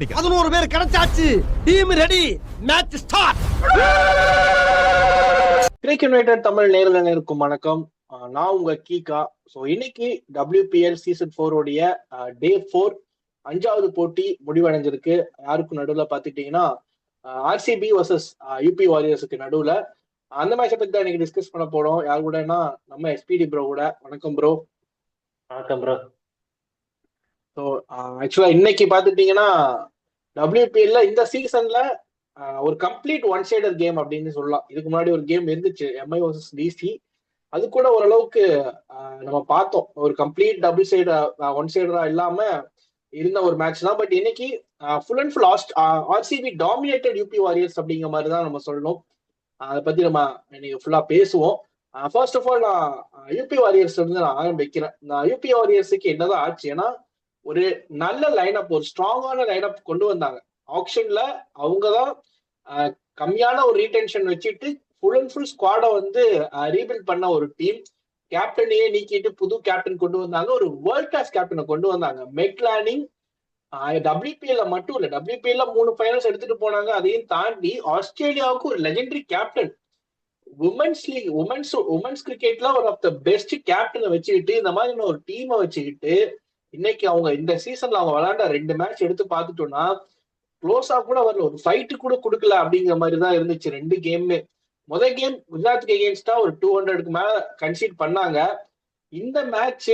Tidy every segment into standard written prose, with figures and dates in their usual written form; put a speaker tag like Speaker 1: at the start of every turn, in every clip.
Speaker 1: 11 பேர் கிடைச்சாச்சு. Team ready. Match start.
Speaker 2: Crick United Tamil நேயர்களுக்கும் வணக்கம். நான் உங்க கீகா. ஸோ இன்னைக்கு WPL சீசன் 4 உடைய டே 4 5வது போட்டி முடிவடைஞ்சிருக்கு. யாருக்கு நடுவில் பார்த்துட்டீங்கன்னா RCB வர்சஸ் யூபி வாரியர்ஸுக்கு நடுவில். அந்த மேட்சை பத்தி தான் இன்னைக்கு டிஸ்கஸ் பண்ண போறோம். யார் கூடனா நம்ம SPD ப்ரோ கூட. வணக்கம் ப்ரோ.
Speaker 3: வணக்கம் ப்ரோ.
Speaker 2: ஸோ ஆக்சுவலா இன்னைக்கு பார்த்துட்டீங்கன்னா WPL இந்த சீசன்ல ஒரு கம்ப்ளீட் ஒன் சைடர் கேம் அப்படின்னு சொல்லலாம். இதுக்கு முன்னாடி ஒரு கேம் இருந்துச்சு, MI vs DC. அது கூட ஓரளவுக்கு நம்ம பார்த்தோம். ஒரு கம்ப்ளீட் டபுள் சைடு ஒன் சைடரா இல்லாம இருந்த ஒரு மேட்ச் தான். பட் இன்னைக்கு full and full RCB dominated UP Warriors அப்படிங்கிற மாதிரி தான் நம்ம சொல்லணும். அதை பத்தி நம்ம இன்னைக்கு ஃபுல்லா பேசுவோம். ஃபர்ஸ்ட் ஆஃப் ஆல் நான் யூபி வாரியர்ஸ் இருந்து நான் ஆரம்பிக்கிறேன். நான் யூபி வாரியர்ஸுக்கு என்னதான் ஆச்சு, ஏன்னா ஒரு நல்ல லைனப், ஒரு ஸ்ட்ராங்கான லைனப் கொண்டு வந்தாங்க. ஆக்ஷன்ல அவங்கதான் கம்மியான ஒரு ரீடென்ஷன் வச்சுட்டு ஃபுல் அண்ட் ஃபுல் ஸ்குவாடை வந்து ரீபில்ட் பண்ண ஒரு டீம். கேப்டனையே நீக்கிட்டு புது கேப்டன் கொண்டு வந்தாங்க. ஒரு வேர்ல்ட் கிளாஸ் கேப்டனை கொண்டு வந்தாங்க. மெக்லானிங் WPL மட்டும் இல்ல, WPL 3 ஃபைனல்ஸ் எடுத்துட்டு போனாங்க. அதையும் தாண்டி ஆஸ்திரேலியாவுக்கு ஒரு legendary captain, women's league women's கிரிக்கெட்ல ஒரு ஆஃப் த பெஸ்ட் கேப்டனை வச்சுக்கிட்டு, இந்த மாதிரி ஒரு டீமை வச்சுக்கிட்டு இன்னைக்கு அவங்க இந்த சீசன்ல அவங்க விளையாண்ட 2 மேட்ச் எடுத்து பார்த்துட்டோம்னா க்ளோஸா கூட வரல, ஒரு ஃபைட்டு கூட கொடுக்கல அப்படிங்கிற மாதிரி தான் இருந்துச்சு 2 கேமுமே. முதல் கேம் குஜராத்துக்கு எகெயின்ஸ்டா ஒரு 200க்கு மேல கன்சீட் பண்ணாங்க. இந்த மேட்ச்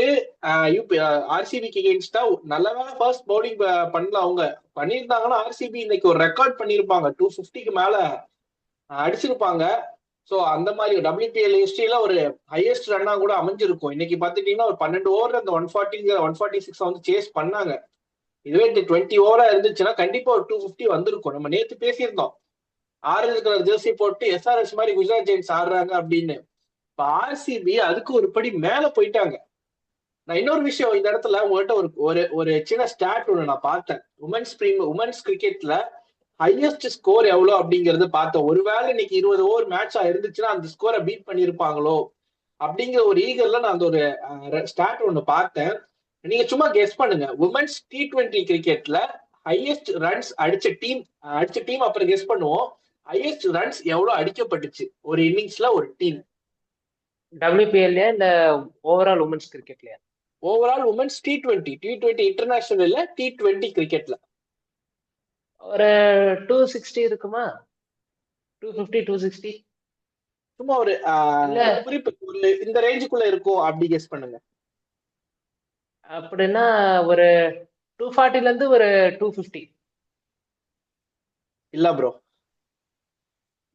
Speaker 2: RCBக்கு எகெயின்ஸ்டா நல்லவே ஃபர்ஸ்ட் பவுலிங் பண்ணல. அவங்க பண்ணியிருந்தாங்கன்னா RCB இன்னைக்கு ஒரு ரெக்கார்ட் பண்ணியிருப்பாங்க, 250க்கு மேல அடிச்சிருப்பாங்க. ஸோ அந்த மாதிரி WPL ஹிஸ்டரியில ஒரு ஹையஸ்ட் ரன்னா கூட அமைஞ்சிருக்கும். இன்னைக்கு பார்த்துட்டீங்கன்னா ஒரு 12 ஓவர் அந்த 146 வந்து சேஸ் பண்ணாங்க. இதுவே 20 ஓவரா இருந்துச்சுன்னா கண்டிப்பா ஒரு 250 வந்திருக்கும். நம்ம நேற்று பேசியிருந்தோம், ஆரஞ்சு கலர் ஜெர்சி போட்டு SRH மாதிரி குஜராத் ஜெயின்ஸ் ஆடுறாங்க அப்படின்னு. இப்ப RCB அதுக்கு ஒரு படி மேல போயிட்டாங்க. நான் இன்னொரு விஷயம் இந்த இடத்துல உங்கள்கிட்ட ஒரு சின்ன ஸ்டாட் ஒன்று நான் பார்த்தேன். உமன்ஸ் கிரிக்கெட்ல ஹையஸ்ட் ஸ்கோர் எவ்வளோ அப்படிங்கறது பார்த்தோம். ஒருவேளை இன்னைக்கு 20 ஓவர் மேட்சா இருந்துச்சுன்னா அந்த ஸ்கோரை பீட் பண்ணிருப்பாங்களோ அப்படிங்கிற ஒரு ஈகர்ல நான் அந்த ஒரு ஸ்டாட் ஒன்று பார்த்தேன். நீங்க சும்மா கெஸ் பண்ணுங்க, உமன்ஸ் T20 கிரிக்கெட்ல ஹையஸ்ட் ரன்ஸ் அடிச்ச டீம் அப்புறம் கெஸ் பண்ணுவோம். ஹையஸ்ட் ரன்ஸ் எவ்வளவு அடிக்கப்பட்டுச்சு ஒரு இன்னிங்ஸ்ல ஒரு டீம்?
Speaker 3: WPL இல்ல ஓவரால் உமன்ஸ் கிரிக்கெட்லயா?
Speaker 2: ஓவரால் உமன்ஸ் T20 இன்டர்நேஷனல் இல்ல, T20 கிரிக்கெட்ல
Speaker 3: ஒரு 260 இருக்குமா? 250 260
Speaker 2: சும்மா ஒரு குறிப்பு இந்த ரேஞ்சுக்குள்ள இருக்கும் அப்படி கெஸ் பண்ணுங்க.
Speaker 3: அப்படின்னா ஒரு 240ல இருந்து ஒரு 250.
Speaker 2: இல்ல ப்ரோ,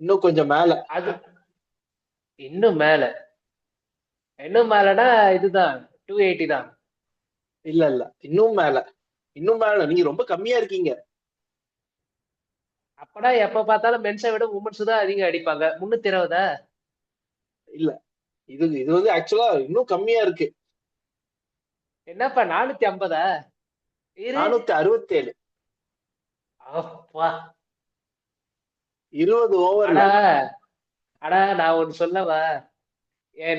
Speaker 2: இன்னும் கொஞ்சம் மேல.
Speaker 3: அது இன்னும் மேலனா இதுதான் 280 தான்.
Speaker 2: இல்ல இன்னும் மேல நீங்க ரொம்ப கம்மியா இருக்கீங்க.
Speaker 3: அப்படா எப்ப பார்த்தாலும் மென்ஸை விட உமன்ஸ் தான் அதிகம் அடிப்பாங்க. 320?
Speaker 2: இல்ல, இது வந்து ஆக்சுவலா இன்னும் கம்மியா இருக்கு.
Speaker 3: என்னப்பா 450?
Speaker 2: 467.
Speaker 3: அப்பா
Speaker 2: 20 ஓவர்ல.
Speaker 3: ஆனா நான் ஒண்ணு சொல்லவா,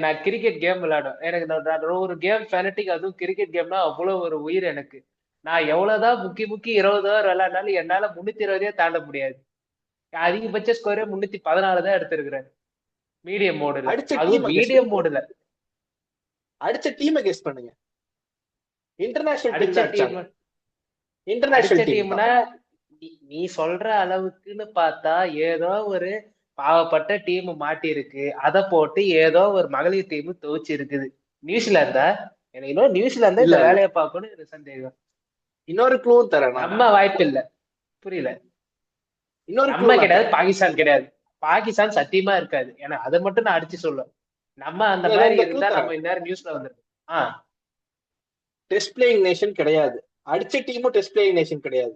Speaker 3: நான் கிரிக்கெட் கேம் விளையாடும். எனக்கு ஒரு கேம் ஃபெனட்டிக், அதுவும் கிரிக்கெட் கேம்னா அவ்வளவு ஒரு உயிர் எனக்கு. நான் எவ்வளவுதான் முக்கி 20 ஓவர் விளையாடினாலும் என்னால 320 தாண்ட முடியாது. அதிகபட்ச ஸ்கோரே 314 தான் எடுத்திருக்கிறேன் மீடியம் மோடுல. அதுவும் மீடியம் மோடுல
Speaker 2: அடிச்ச டீமை கெஸ் பண்ணுங்க.
Speaker 3: இன்டர்நேஷனல் டீம்னா நீ சொல்ற அளவுக்குன்னு பார்த்தா ஏதோ ஒரு பாவப்பட்ட டீம் மாட்டி இருக்கு. அதை போட்டு ஏதோ ஒரு மகளிர் டீம் துவச்சு இருக்குது. நியூசிலாந்தா? எனக்கு இன்னும் நியூசிலாந்தா இந்த வேலையை பார்க்கணும் ஒரு சந்தேகம்.
Speaker 2: இன்னொரு க்ளூ தரேன்.
Speaker 3: நம்ம வாய்ப்பு இல்ல, புரியல.
Speaker 2: இன்னொரு
Speaker 3: நம்ம கிடையாது, பாகிஸ்தான் கிடையாது. பாகிஸ்தான் சத்தியமா இருக்காது. ஏன்னா அதை மட்டும் நான் அடிச்சு சொல்லுவேன். நம்ம அந்த மாதிரி இருந்தா நம்ம இந்நேரம் நியூஸ்ல வந்துருக்கோம்.
Speaker 2: டெஸ்ட் பிளேயிங் நேஷன் கிடையாது. அடிச்ச டீமும் டெஸ்ட் பிளேயிங் நேஷன் கிடையாது.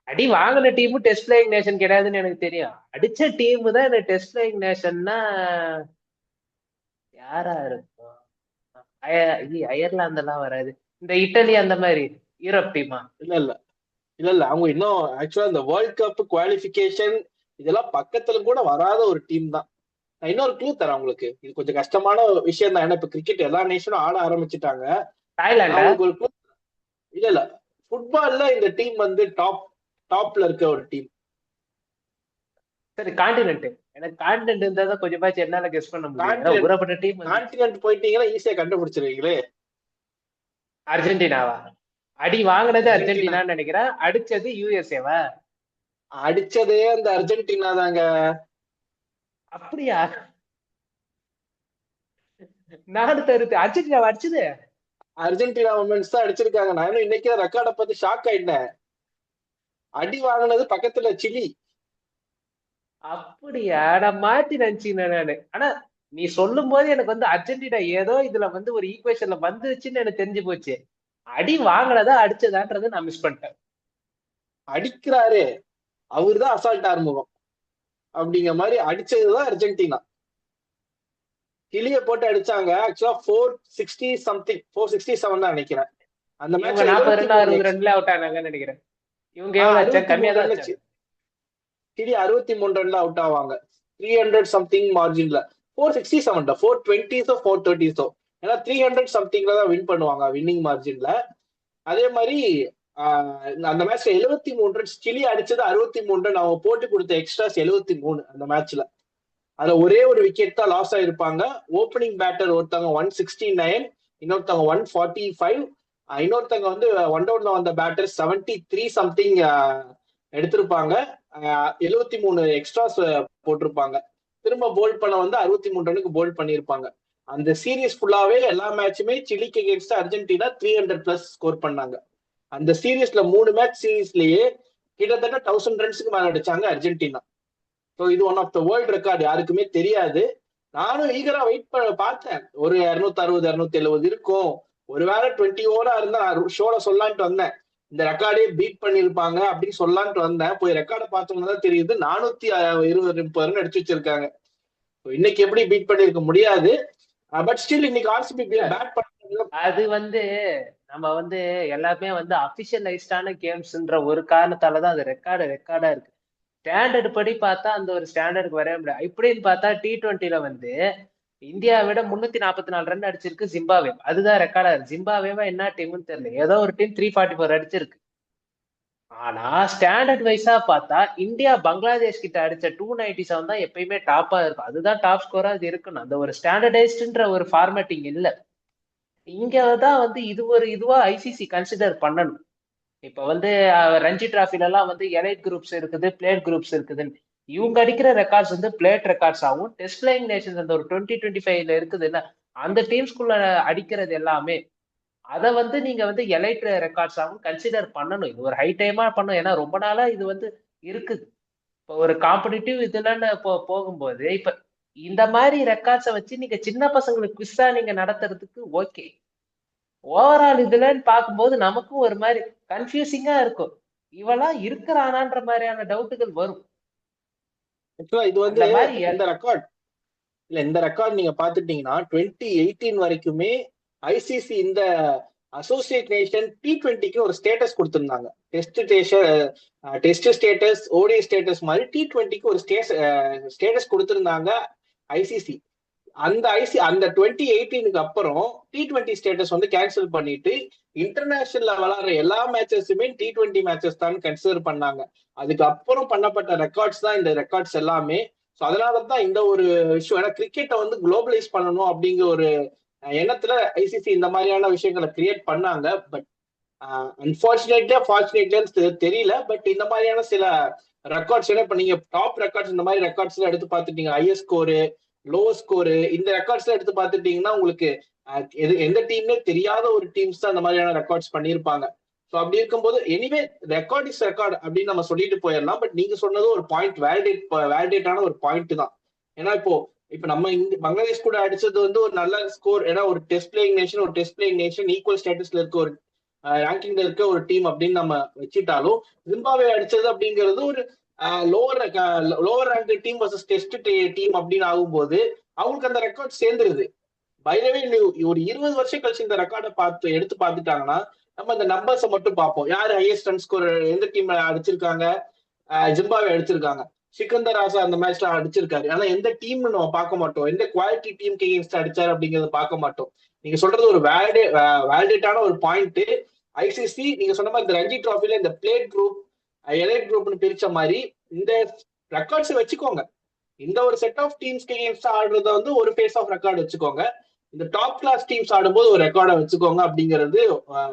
Speaker 3: அடி வாங்கின டீமும் டெஸ்ட் பிளேயிங் நேஷன் கிடையாதுன்னு எனக்கு தெரியும். அடிச்ச டீம் தான் இந்த டெஸ்ட் பிளேயிங் நேஷன்னா யாரா இருக்கும்? அயர்லாந்து எல்லாம் வராது. இந்த இட்டலி அந்த மாதிரி யூரோப் டீமா?
Speaker 2: இல்ல அவங்க இன்னும் ஆக்சுவலா இந்த வேர்ல்ட் கப் குவாலிஃபிகேஷன் இதெல்லாம் பக்கத்துல கூட வராத ஒரு டீம் தான். நான் இன்னொரு க்ளூ தரேன் உங்களுக்கு. இது கொஞ்சம் கஷ்டமான விஷயம் தான், ஏன்னா இப்ப கிரிக்கெட் எல்லா நேஷனும் ஆட ஆரம்பிச்சுட்டாங்க.
Speaker 3: தாய்லாண்டா?
Speaker 2: இல்ல ஃபுட்பால்ல இந்த டீம் வந்து டாப்ல இருக்க ஒரு டீம்.
Speaker 3: சரி, கான்டினென்ட். எனக்கு கான்டினென்ட் இருந்தா தான் கொஞ்சமாச்சும் என்னால கெஸ் பண்ண முடியும். ஏன்னா ஊறப்பட்ட டீம் வந்து
Speaker 2: கான்டினென்ட் போயிட்டீங்கன்னா ஈஸியா கண்டுபிடிச்சிருவீங்களே.
Speaker 3: அர்ஜென்டினாவா? அடி வாங்கினது
Speaker 2: அர்ஜென்டினா
Speaker 3: அர்ஜென்டினான்னு நினைக்கிறேன். அடிச்சது யுஎஸ்ஏவா?
Speaker 2: அடிச்சதே அந்த அர்ஜென்டினா தாங்க.
Speaker 3: அப்படியா? நாடு தருது அர்ஜென்டினாவா அடிச்சது?
Speaker 2: அர்ஜென்டினா உமன்ஸ் தான் அடிச்சிருக்காங்க. நானும் இன்னைக்கு ரெக்கார்டை பார்த்து ஷாக் ஆயிட்டேன். அடி வாங்கினது பக்கத்துல சிலி.
Speaker 3: அப்படியா? நான் மாத்தி நினைச்சேன் நானு. ஆனா நீ சொல்லும் போது எனக்கு வந்து அர்ஜென்டினா ஏதோ இதுல வந்து ஒரு ஈக்குவேஷன்ல வந்துருச்சுன்னு எனக்கு தெரிஞ்சு போச்சு. அடி வாங்கினதா அடிச்சதான்றது நான் மிஸ் பண்ணிட்டேன்.
Speaker 2: அடிக்கிறாரு அவரு தான் அசால்ட் ஆறுமுகம் அப்படிங்கிற மாதிரி அடிச்சதுதான் அர்ஜென்டினா. சிலியை போட்டு அடிச்சாங்க. ஆக்சுவலா 460 467 தான் நினைக்கிறேன். அந்த
Speaker 3: இவங்க
Speaker 2: மேட்ச்
Speaker 3: 40 ரன் 60 ரன்ல அவுட் ஆனாங்கன்னு நினைக்கிறேன். இவங்க எவ்வளவு அடிச்சாங்க? கம்மியா தான் அடிச்சாங்க.
Speaker 2: சிலி 63 ரன்ல அவுட் ஆவாங்க. 300 சம்திங் மார்ஜின்ல. 467 420 430. ஏன்னா 300 சம்திங்ல தான் வின் பண்ணுவாங்க வின்னிங் மார்ஜின்ல. அதே மாதிரி அந்த மேட்ச்ல 73 ரன்ஸ் சிலி அடிச்சது 63 ரன். அவங்க போட்டு கொடுத்த எக்ஸ்ட்ராஸ் 73 அந்த மேட்ச்ல. அதுல ஒரே ஒரு விக்கெட் தான் லாஸ் ஆயிருப்பாங்க. ஓப்பனிங் பேட்டர் ஒருத்தவங்க 169, இன்னொருத்தவங்க 145, இன்னொருத்தவங்க வந்து ஒன் டவுன்ல வந்த பேட்டர் 73 சம்திங் எடுத்திருப்பாங்க. 73 எக்ஸ்ட்ராஸ் போட்டிருப்பாங்க. திரும்ப போல்ட் பண்ண வந்து 63 ரனுக்கு போல்ட் பண்ணியிருப்பாங்க. அந்த சீரீஸ் ஃபுல்லாவே எல்லா மேட்சுமே சிலிக்கு அகேன்ஸ்ட் அர்ஜென்டினா 300 பிளஸ் ஸ்கோர் பண்ணாங்க. அந்த சீரீஸ்ல 3 மேட்ச் சீரீஸ்லயே கிட்டத்தட்ட 1000 ரன்ஸுக்கு மேல அடிச்சாங்க அர்ஜென்டினா. ஸோ இது one of the world record, யாருக்குமே தெரியாது. நானும் ஈகரா வெயிட் பண்ண பார்த்தேன். ஒரு 260 270 இருக்கும். ஒருவேளை 20 ஓவரா இருந்தா நான் ஷோல சொல்லான்ட்டு வந்தேன். இந்த ரெக்கார்டே பீட் பண்ணிருப்பாங்க அப்படின்னு சொல்லான்ட்டு வந்தேன். போய் ரெக்கார்டை பார்த்தோம்னா தான் தெரியுது 420 ரன் அடிச்சு வச்சிருக்காங்க. இன்னைக்கு எப்படி பீட் பண்ணிருக்க முடியாது. பட் ஸ்டில் இன்னைக்கு ஆர்சிபி பேட் பண்ண
Speaker 3: அது வந்து நம்ம வந்து எல்லாமே வந்து அபிஷியலைஸ்டான கேம்ஸ்ன்ற ஒரு காரணத்தாலதான் அது ரெக்கார்டா இருக்கு. ஸ்டாண்டர்ட் படி பார்த்தா அந்த ஒரு ஸ்டாண்டர்டுக்கு வரவே முடியாது. இப்படின்னு பார்த்தா T20ல வந்து இந்தியாவை விட 344 ரன் அடிச்சிருக்கு ஜிம்பாவே. அதுதான் ரெக்கார்டா இருக்கு. ஜிம்பாவேவா என்ன டீம்னு தெரியல, ஏதோ ஒரு டீம் 344 அடிச்சிருக்கு. ஆனா ஸ்டாண்டர்ட் வைஸா பார்த்தா இந்தியா பங்களாதேஷ் கிட்ட அடிச்ச 297 தான் எப்பயுமே டாப்பா இருக்கும். அதுதான் டாப் ஸ்கோரா இது இருக்கணும். அந்த ஒரு ஸ்டாண்டர்டைஸ்டுன்ற ஒரு ஃபார்மேட்டிங் இல்ல. இங்கதான் வந்து இதுவா ஐசிசி கன்சிடர் பண்ணணும். இப்ப வந்து ரஞ்சி டிராஃபில எல்லாம் வந்து எலைட் குரூப்ஸ் இருக்குது, பிளேட் குரூப்ஸ் இருக்குதுன்னு. இவங்க அடிக்கிற ரெக்கார்ட்ஸ் வந்து பிளேட் ரெக்கார்ட்ஸ் ஆகும். டெஸ்ட் பிளேயிங் நேஷன்ஸ் அந்த ஒரு 2025ல இருக்குதுல்ல, அந்த டீம்ஸ்குள்ள அடிக்கிறது எல்லாமே அதை வந்து நீங்க வந்து எலைட் ரெக்கார்ட்ஸ் ஆகும் கன்சிடர் பண்ணணும். இது ஒரு ஹை டைமா பண்ணணும். ஏன்னா ரொம்ப நாளா இது வந்து இருக்குது. இப்போ ஒரு காம்படிட்டிவ் இதுலன்னு போகும்போது இப்ப இந்த மாதிரி ரெக்கார்ட்ஸை வச்சு நீங்க சின்ன பசங்களுக்கு குவிஸா நீங்க நடத்துறதுக்கு ஓகே. ஓவரால் இதுலன்னு பார்க்கும்போது நமக்கும் ஒரு மாதிரி கன்ஃபியூசிங்கா இருக்கும். இவெல்லாம் இருக்கிறானான்ற மாதிரியான டவுட்டுகள் வரும்.
Speaker 2: இது வந்து
Speaker 3: அந்த மாதிரி
Speaker 2: இந்த ரெக்கார்ட் நீங்க பாத்துட்டீங்கன்னா 2018 வரைக்குமே ஐசிசி இந்த அசோசியேட் நேஷன் T20க்கு ஒரு ஸ்டேட்டஸ் கொடுத்திருந்தாங்க. டெஸ்ட் ஸ்டேட்டஸ், ஓடி ஸ்டேட்டஸ் மாதிரி T20க்கு ஒரு ஸ்டேட்டஸ் கொடுத்திருந்தாங்க ஐசிசி. அந்த 2018க்கு அப்புறம் T20 ஸ்டேட்டஸ் வந்து கேன்சல் பண்ணிட்டு இன்டர்நேஷனல்ல விளையாடுற எல்லா மேட்சஸுமே T20 மேட்சஸ் தான் கன்சிடர் பண்ணாங்க. அதுக்கப்புறம் பண்ணப்பட்ட ரெக்கார்ட்ஸ் தான் இந்த ரெக்கார்ட்ஸ் எல்லாமே. ஸோ அதனாலதான் இந்த ஒரு விஷயம், ஏன்னா கிரிக்கெட்டை வந்து குளோபலைஸ் பண்ணணும் அப்படிங்கிற ஒரு எண்ணத்துல ஐசிசி இந்த மாதிரியான விஷயங்களை கிரியேட் பண்ணாங்க. பட் ஃபார்ச்சுனேட்லி தெரியல. பட் இந்த மாதிரியான சில ரெக்கார்ட்ஸ் எல்லாம் இப்ப நீங்க டாப் ரெக்கார்ட்ஸ் இந்த மாதிரி ரெக்கார்ட்ஸ் எல்லாம் எடுத்து பார்த்துட்டீங்க, ஹையர் ஸ்கோரு, லோ ஸ்கோரு, இந்த ரெக்கார்ட்ஸ் எல்லாம் எடுத்து பார்த்துட்டீங்கன்னா உங்களுக்கு எந்த டீம்னே தெரியாத ஒரு டீம்ஸ் தான் இந்த மாதிரியான ரெக்கார்ட்ஸ் பண்ணியிருப்பாங்க. ஸோ அப்படி இருக்கும்போது எனிவே ரெக்கார்ட் இஸ் ரெக்கார்ட் அப்படின்னு நம்ம சொல்லிட்டு போயிடலாம். பட் நீங்க சொன்னது ஒரு பாயிண்ட், வேலிடேட்டான ஒரு பாயிண்ட் தான். ஏன்னா இப்ப நம்ம பங்களாதேஷ் கூட அடிச்சது வந்து ஒரு நல்ல ஸ்கோர். ஏன்னா ஒரு டெஸ்ட் பிளேயிங் நேஷன் ஈக்குவல் ஸ்டேட்டஸ்ல இருக்க ஒரு ரேங்கிங்ல இருக்க ஒரு டீம் அப்படின்னு நம்ம வச்சுட்டாலும், ஜிம்பாப்வே அடிச்சது அப்படிங்கிறது ஒரு lower rank team versus test team அப்படின்னு ஆகும்போது அவங்களுக்கு அந்த ரெக்கார்ட் சேர்ந்துருது. பைரவே ஒரு 20 வருஷம் கழிச்சு இந்த ரெக்கார்டை எடுத்து பார்த்துட்டாங்கன்னா நம்ம இந்த நம்பர்ஸை மட்டும் பார்ப்போம். யாரு ஹையஸ்ட் ரன் ஸ்கோர் எந்த டீம் அடிச்சிருக்காங்க, ஜிம்பாப்வே அடிச்சிருக்காங்க. சிக்கந்தர் ராசா அந்த மேட்ச்ல அடிச்சிருக்காரு. ஆனா எந்த டீம்னு நம்ம பார்க்க மாட்டோம், எந்த குவாலிட்டி டீம் அடிச்சாரு அப்படிங்கறத பார்க்க மாட்டோம். நீங்க சொல்றது ஒரு வேலிடேட்டான ஒரு பாயிண்ட். ஐசிசி நீங்க சொன்ன மாதிரி இந்த ரஞ்சி டிராஃபில இந்த பிளேட் குரூப் எலைட் குரூப்னு பிரிச்ச மாதிரி இந்த ரெக்கார்ட்ஸ் வச்சுக்கோங்க. இந்த ஒரு செட் ஆஃப் டீம்ஸ்க்கு எகேன்ஸ்டா ஆடுறத வந்து ஒரு ஃபேஸ் ஆஃப் ரெக்கார்டு வச்சுக்கோங்க. இந்த டாப் கிளாஸ் டீம்ஸ் ஆடும்போது ஒரு ரெக்கார்டை வச்சுக்கோங்க அப்படிங்கிறது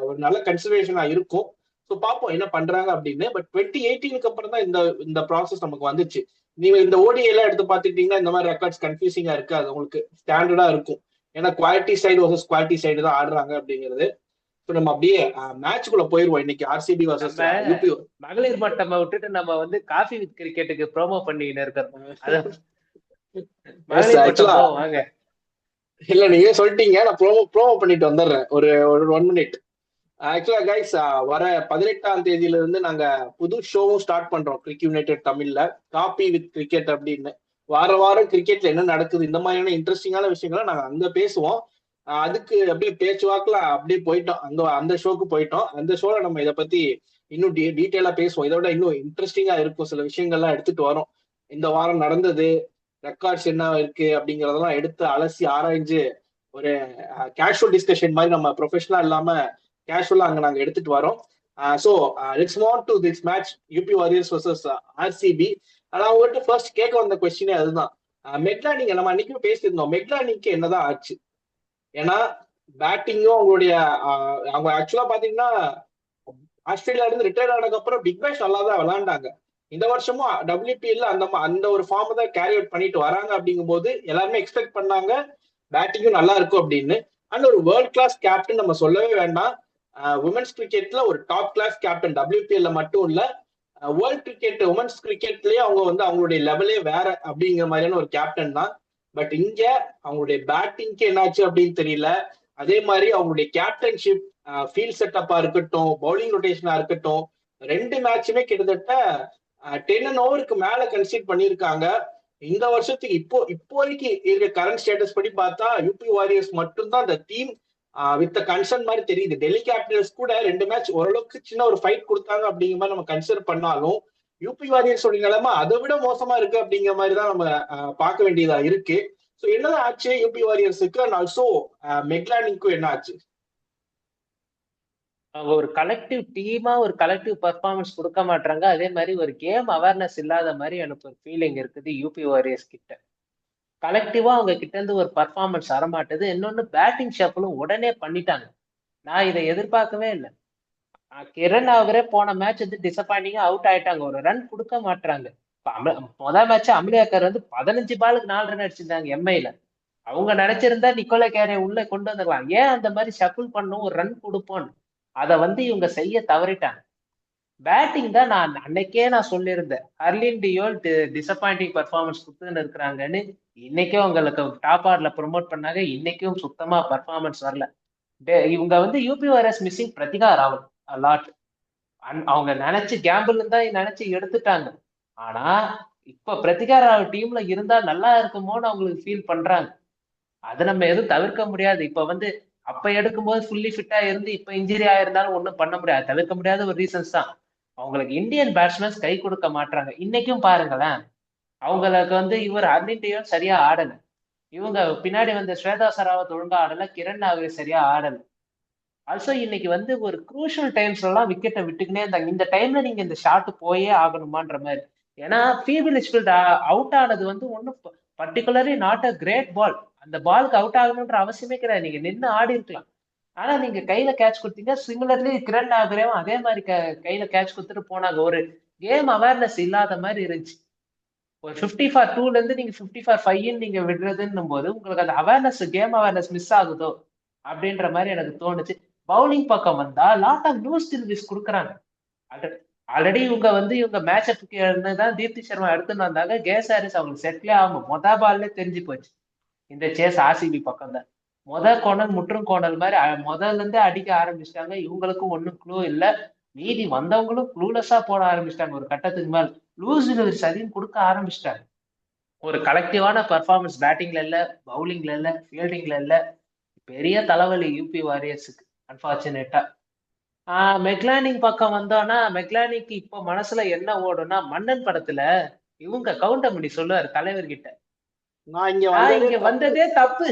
Speaker 2: ஒரு நல்ல கன்சிடரேஷனா இருக்கும். ஸோ பார்ப்போம் என்ன பண்றாங்க அப்படின்னு. பட் 2018க்கு அப்புறம் தான் இந்த இந்த ப்ராசஸ் நமக்கு வந்துச்சு. நீங்க இந்த ஓடிஐ எல்லாம் எடுத்து பார்த்துட்டீங்கன்னா இந்த மாதிரி ரெக்கார்ட்ஸ் கன்ஃபியூசிங்கா இருக்கு. அது உங்களுக்கு ஸ்டாண்டர்டா இருக்கும். ஏன்னா quality side versus quality side தான் ஆடுறாங்க அப்படிங்கிறது. ஸோ நம்ம அப்படியே மேட்ச்குள்ள போயிருவோம். இன்னைக்கு ஆர்சிபி வர்சஸ் யூபி.
Speaker 3: மகளிர் மட்டம் விட்டுட்டு நம்ம வந்து காஃபி வித் கிரிக்கெட்டுக்கு ப்ரோமோ பண்ணிட்டு இருக்கோம். வாங்க.
Speaker 2: இல்ல நீங்க சொல்லிட்டீங்க, நான் ப்ரோமோ பண்ணிட்டு வந்துடுறேன் ஒரு 1 மினிட். ஆக்சுவலா கைஸ், வர 18ஆம் தேதியில இருந்து நாங்க புது ஷோவும் ஸ்டார்ட் பண்றோம் கிரிக் யுனைடெட் தமிழ்ல, காபி வித் கிரிக்கெட் அப்படின்னு. வாரம் கிரிக்கெட்ல என்ன நடக்குது இந்த மாதிரியான இன்ட்ரெஸ்டிங்கான விஷயங்களை நாங்க அங்க பேசுவோம். அதுக்கு அப்படியே பேச்சுவாக்குல அப்படியே போயிட்டோம், அந்த ஷோக்கு போயிட்டோம். அந்த ஷோல நம்ம இதை பத்தி இன்னும் டீட்டெயிலா பேசுவோம். இதோட இன்னும் இன்ட்ரெஸ்டிங்கா இருக்கும். சில விஷயங்கள்லாம் எடுத்துட்டு வரோம். இந்த வாரம் நடந்தது, ரெக்கார்ட்ஸ் என்ன இருக்கு அப்படிங்கறதெல்லாம் எடுத்து அலசி ஆராய்ஞ்சு ஒரு கேஷுவல் டிஸ்கஷன் மாதிரி, நம்ம ப்ரொஃபஷனலா இல்லாம கேஷுவலா அங்க நாங்க எடுத்துட்டு வரோம். So let's move on to this match, UP Warriors versus RCB. ஆனா உங்கள்கிட்ட ஃபர்ஸ்ட் கேட்க வந்த கொஸ்டினே அதுதான். மெக்லானிங் நம்ம அன்னைக்கும் பேசியிருந்தோம், மெக்லானிக்கு என்னதான் ஆச்சு? ஏன்னா பேட்டிங்கும் அவங்க ஆக்சுவலா பாத்தீங்கன்னா ஆஸ்திரேலியால இருந்து ரிட்டையர் ஆனதுக்கு அப்புறம் பிக் பேஷ் நல்லா தான் விளையாண்டாங்க. இந்த வருஷமும் WPL அந்த ஒரு ஃபார்ம் தான் கேரி அவுட் பண்ணிட்டு வராங்க. அப்படிங்கும் போது எல்லாருமே எக்ஸ்பெக்ட் பண்ணாங்க பேட்டிங்கும் நல்லா இருக்கும் அப்படின்னு. அண்ட் ஒரு கிளாஸ் கேப்டன் நம்ம சொல்லவே வேண்டாம். உமன்ஸ் கிரிக்கெட்ல ஒரு டாப் கிளாஸ் கேப்டன், WPL மட்டும் இல்ல, வேர்ல்ட் கிரிக்கெட் உமன்ஸ் கிரிக்கெட்லயே அவங்க வந்து அவங்களுடைய லெவலே வேற அப்படிங்கிற மாதிரியான ஒரு கேப்டன் தான். பட் இங்க அவங்களுடைய பேட்டிங்க்கு என்னாச்சு அப்படின்னு தெரியல. அதே மாதிரி அவங்களுடைய கேப்டன்ஷிப், ஃபீல்ட் செட்டப்பா இருக்கட்டும், பவுலிங் ரொட்டேஷனா இருக்கட்டும், 2 மேட்சுமே கிட்டத்தட்ட 10 ஓவருக்கு மேல கன்சிடர் பண்ணியிருக்காங்க. இந்த வருஷத்துக்கு இப்போதைக்கு இருக்க கரண்ட் ஸ்டேட்டஸ் படி பார்த்தா யூபி வாரியர்ஸ் மட்டும்தான் அந்த டீம் வித் கன்சர்ன் மாதிரி தெரியுது. டெல்லி கேபிட்டல்ஸ் கூட 2 மேட்ச் ஓரளவுக்கு சின்ன ஒரு ஃபைட் கொடுத்தாங்க அப்படிங்கிற மாதிரி நம்ம கன்சிடர் பண்ணாலும், யூபி வாரியர்ஸ் நிலைமை அதை விட மோசமா இருக்கு அப்படிங்கிற மாதிரி தான் நம்ம பார்க்க வேண்டியதா இருக்கு. ஸோ என்னதான் ஆச்சு யூபி வாரியர்ஸுக்கு, அண்ட் ஆல்சோ மெக்லானிக்கும் என்ன ஆச்சு?
Speaker 3: அவங்க ஒரு கலெக்டிவ் டீமா ஒரு கலெக்டிவ் பர்ஃபார்மன்ஸ் கொடுக்க மாட்டாங்க. அதே மாதிரி ஒரு கேம் அவேர்னஸ் இல்லாத மாதிரி எனக்கு ஒரு ஃபீலிங் இருக்குது யூபி வாரியர்ஸ் கிட்ட. கலெக்டிவா அவங்க கிட்ட இருந்து ஒரு பர்ஃபார்மன்ஸ் வரமாட்டது. இன்னொன்னு பேட்டிங் ஷஃபிளும் உடனே பண்ணிட்டாங்க. நான் இதை எதிர்பார்க்கவே இல்லை. கிரண் அவரே போன மேட்ச் வந்து டிசப்பாயிண்டிங்கா அவுட் ஆயிட்டாங்க. ஒரு ரன் கொடுக்க மாட்டாங்க. முதல் மேட்ச் அமலியாக்கர் வந்து 15 பாலுக்கு 4 ரன் அடிச்சிருந்தாங்க எம்ஐல. அவங்க நினைச்சிருந்தா நிக்கோலா கேரே உள்ள கொண்டு வந்துடலாம். ஏன் அந்த மாதிரி ஷஃபிள் பண்ணும், ஒரு ரன் கொடுப்போம், அதை வந்து இவங்க செய்ய தவறிட்டாங்க. பேட்டிங் தான் நான் அன்னைக்கே சொல்லியிருந்தேன், ஹர்லின் டியோல் டிசப்பாயிண்டிங் பர்ஃபார்மன்ஸ் கொடுத்துன்னு இருக்கிறாங்கன்னு. இன்னைக்கும் உங்களுக்கு டாப் ஆர்ல ப்ரொமோட் பண்ணாங்க, இன்னைக்கும் சுத்தமா பர்ஃபார்மன்ஸ் வரல. இவங்க வந்து UP Warriors missing Pratika Rawal lot. அவங்க நினைச்சு கேம்பிள் தான் நினைச்சு எடுத்துட்டாங்க. ஆனா இப்ப பிரதிகா ராவல் டீம்ல இருந்தா நல்லா இருக்குமோன்னு அவங்களுக்கு ஃபீல் பண்றாங்க. அதை நம்ம எதுவும் தவிர்க்க முடியாது. இப்ப வந்து அப்ப எடுக்கும்போது ஃபுல்லி ஃபிட்டா இருந்து இப்ப இன்ஜுரி ஆயிருந்தாலும் ஒன்றும் பண்ண முடியாது, தவிர்க்க முடியாத ஒரு ரீசன்ஸ் தான். அவங்களுக்கு இந்தியன் பேட்ஸ்மேன்ஸ் கை கொடுக்க மாட்டாங்க. இன்னைக்கும் பாருங்களேன், அவங்களுக்கு வந்து இவர் ஹர்லின் சரியா ஆடல, இவங்க பின்னாடி வந்து ஸ்வேதா சராவத் ஒழுங்கா ஆடல, கிரண் நாகரே சரியா ஆடல. ஆல்சோ இன்னைக்கு வந்து ஒரு குரூஷியல் டைம்ஸ்ல எல்லாம் விக்கெட்டை விட்டுக்கினே இருந்தாங்க. இந்த டைம்ல நீங்க இந்த ஷாட் போயே ஆகணுமான்ற மாதிரி. ஏன்னா பிபி லிச்ஃபீல்ட் அவுட் ஆனது வந்து ஒன்னும் particularly not a great ball. அந்த பாலுக்கு அவுட் ஆகணும்ன்ற அவசியமே கிடையாது, நீங்க நின்று ஆடி இருக்கலாம். ஆனா நீங்க கையில கேட்ச் கொடுத்தீங்க. சிமிலர்லி கிரண் நாகரேவும் அதே மாதிரி கையில கேட்ச் கொடுத்துட்டு போனாங்க. ஒரு கேம் அவேர்னஸ் இல்லாத மாதிரி இருந்துச்சு. ஒரு 50-2 இருந்து நீங்க 50-5 நீங்க விடுறதுன்னும் போது உங்களுக்கு அந்த அவேர்னஸ், கேம் அவேர்னஸ் மிஸ் ஆகுதோ அப்படின்ற மாதிரி எனக்கு தோணுச்சு. பவுலிங் பக்கம் வந்தா லாட் ஆஃப் லூஸ் சர்வீஸ் கொடுக்குறாங்க. ஆல்ரெடி இவங்க வந்து இவங்க மேட்ச் தான் தீப்தி சர்மா எடுத்துன்னு வந்தாங்க. கேஸ் ஹாரிஸ் அவங்களுக்கு செட்லே ஆகும் பால்லே தெரிஞ்சு போச்சு. இந்த சேஸ் ஆர்சிபி பக்கம் தான் கோணல் முற்றும் கோணல் மாதிரி முதல்ல இருந்தே அடிக்க ஆரம்பிச்சிட்டாங்க. இவங்களுக்கும் ஒன்றும் க்ளூ இல்லை, மீதி வந்தவங்களும் க்ளூலெஸ்ஸா போட ஆரம்பிச்சிட்டாங்க. ஒரு கட்டத்துக்கு மேல் லூஸ் சரின்னு கொடுக்க ஆரம்பிச்சிட்டாங்க. ஒரு கலெக்டிவான பர்ஃபார்மன்ஸ் பேட்டிங்ல இல்ல, பவுலிங்ல இல்ல, ஃபீல்டிங்ல இல்ல. பெரிய தலைவலி யூபி வாரியர்ஸுக்கு அன்பார்ச்சுனேட்டா. மெக்லானிங் பக்கம் வந்தோம்னா, மெக்லானிக்கு இப்ப மனசுல என்ன ஓடும்னா, மன்னன் படத்துல இவங்க கவுண்டமணி சொல்லுவாரு தலைவர்கிட்ட,
Speaker 2: நான் இங்க
Speaker 3: வந்ததே தப்பு,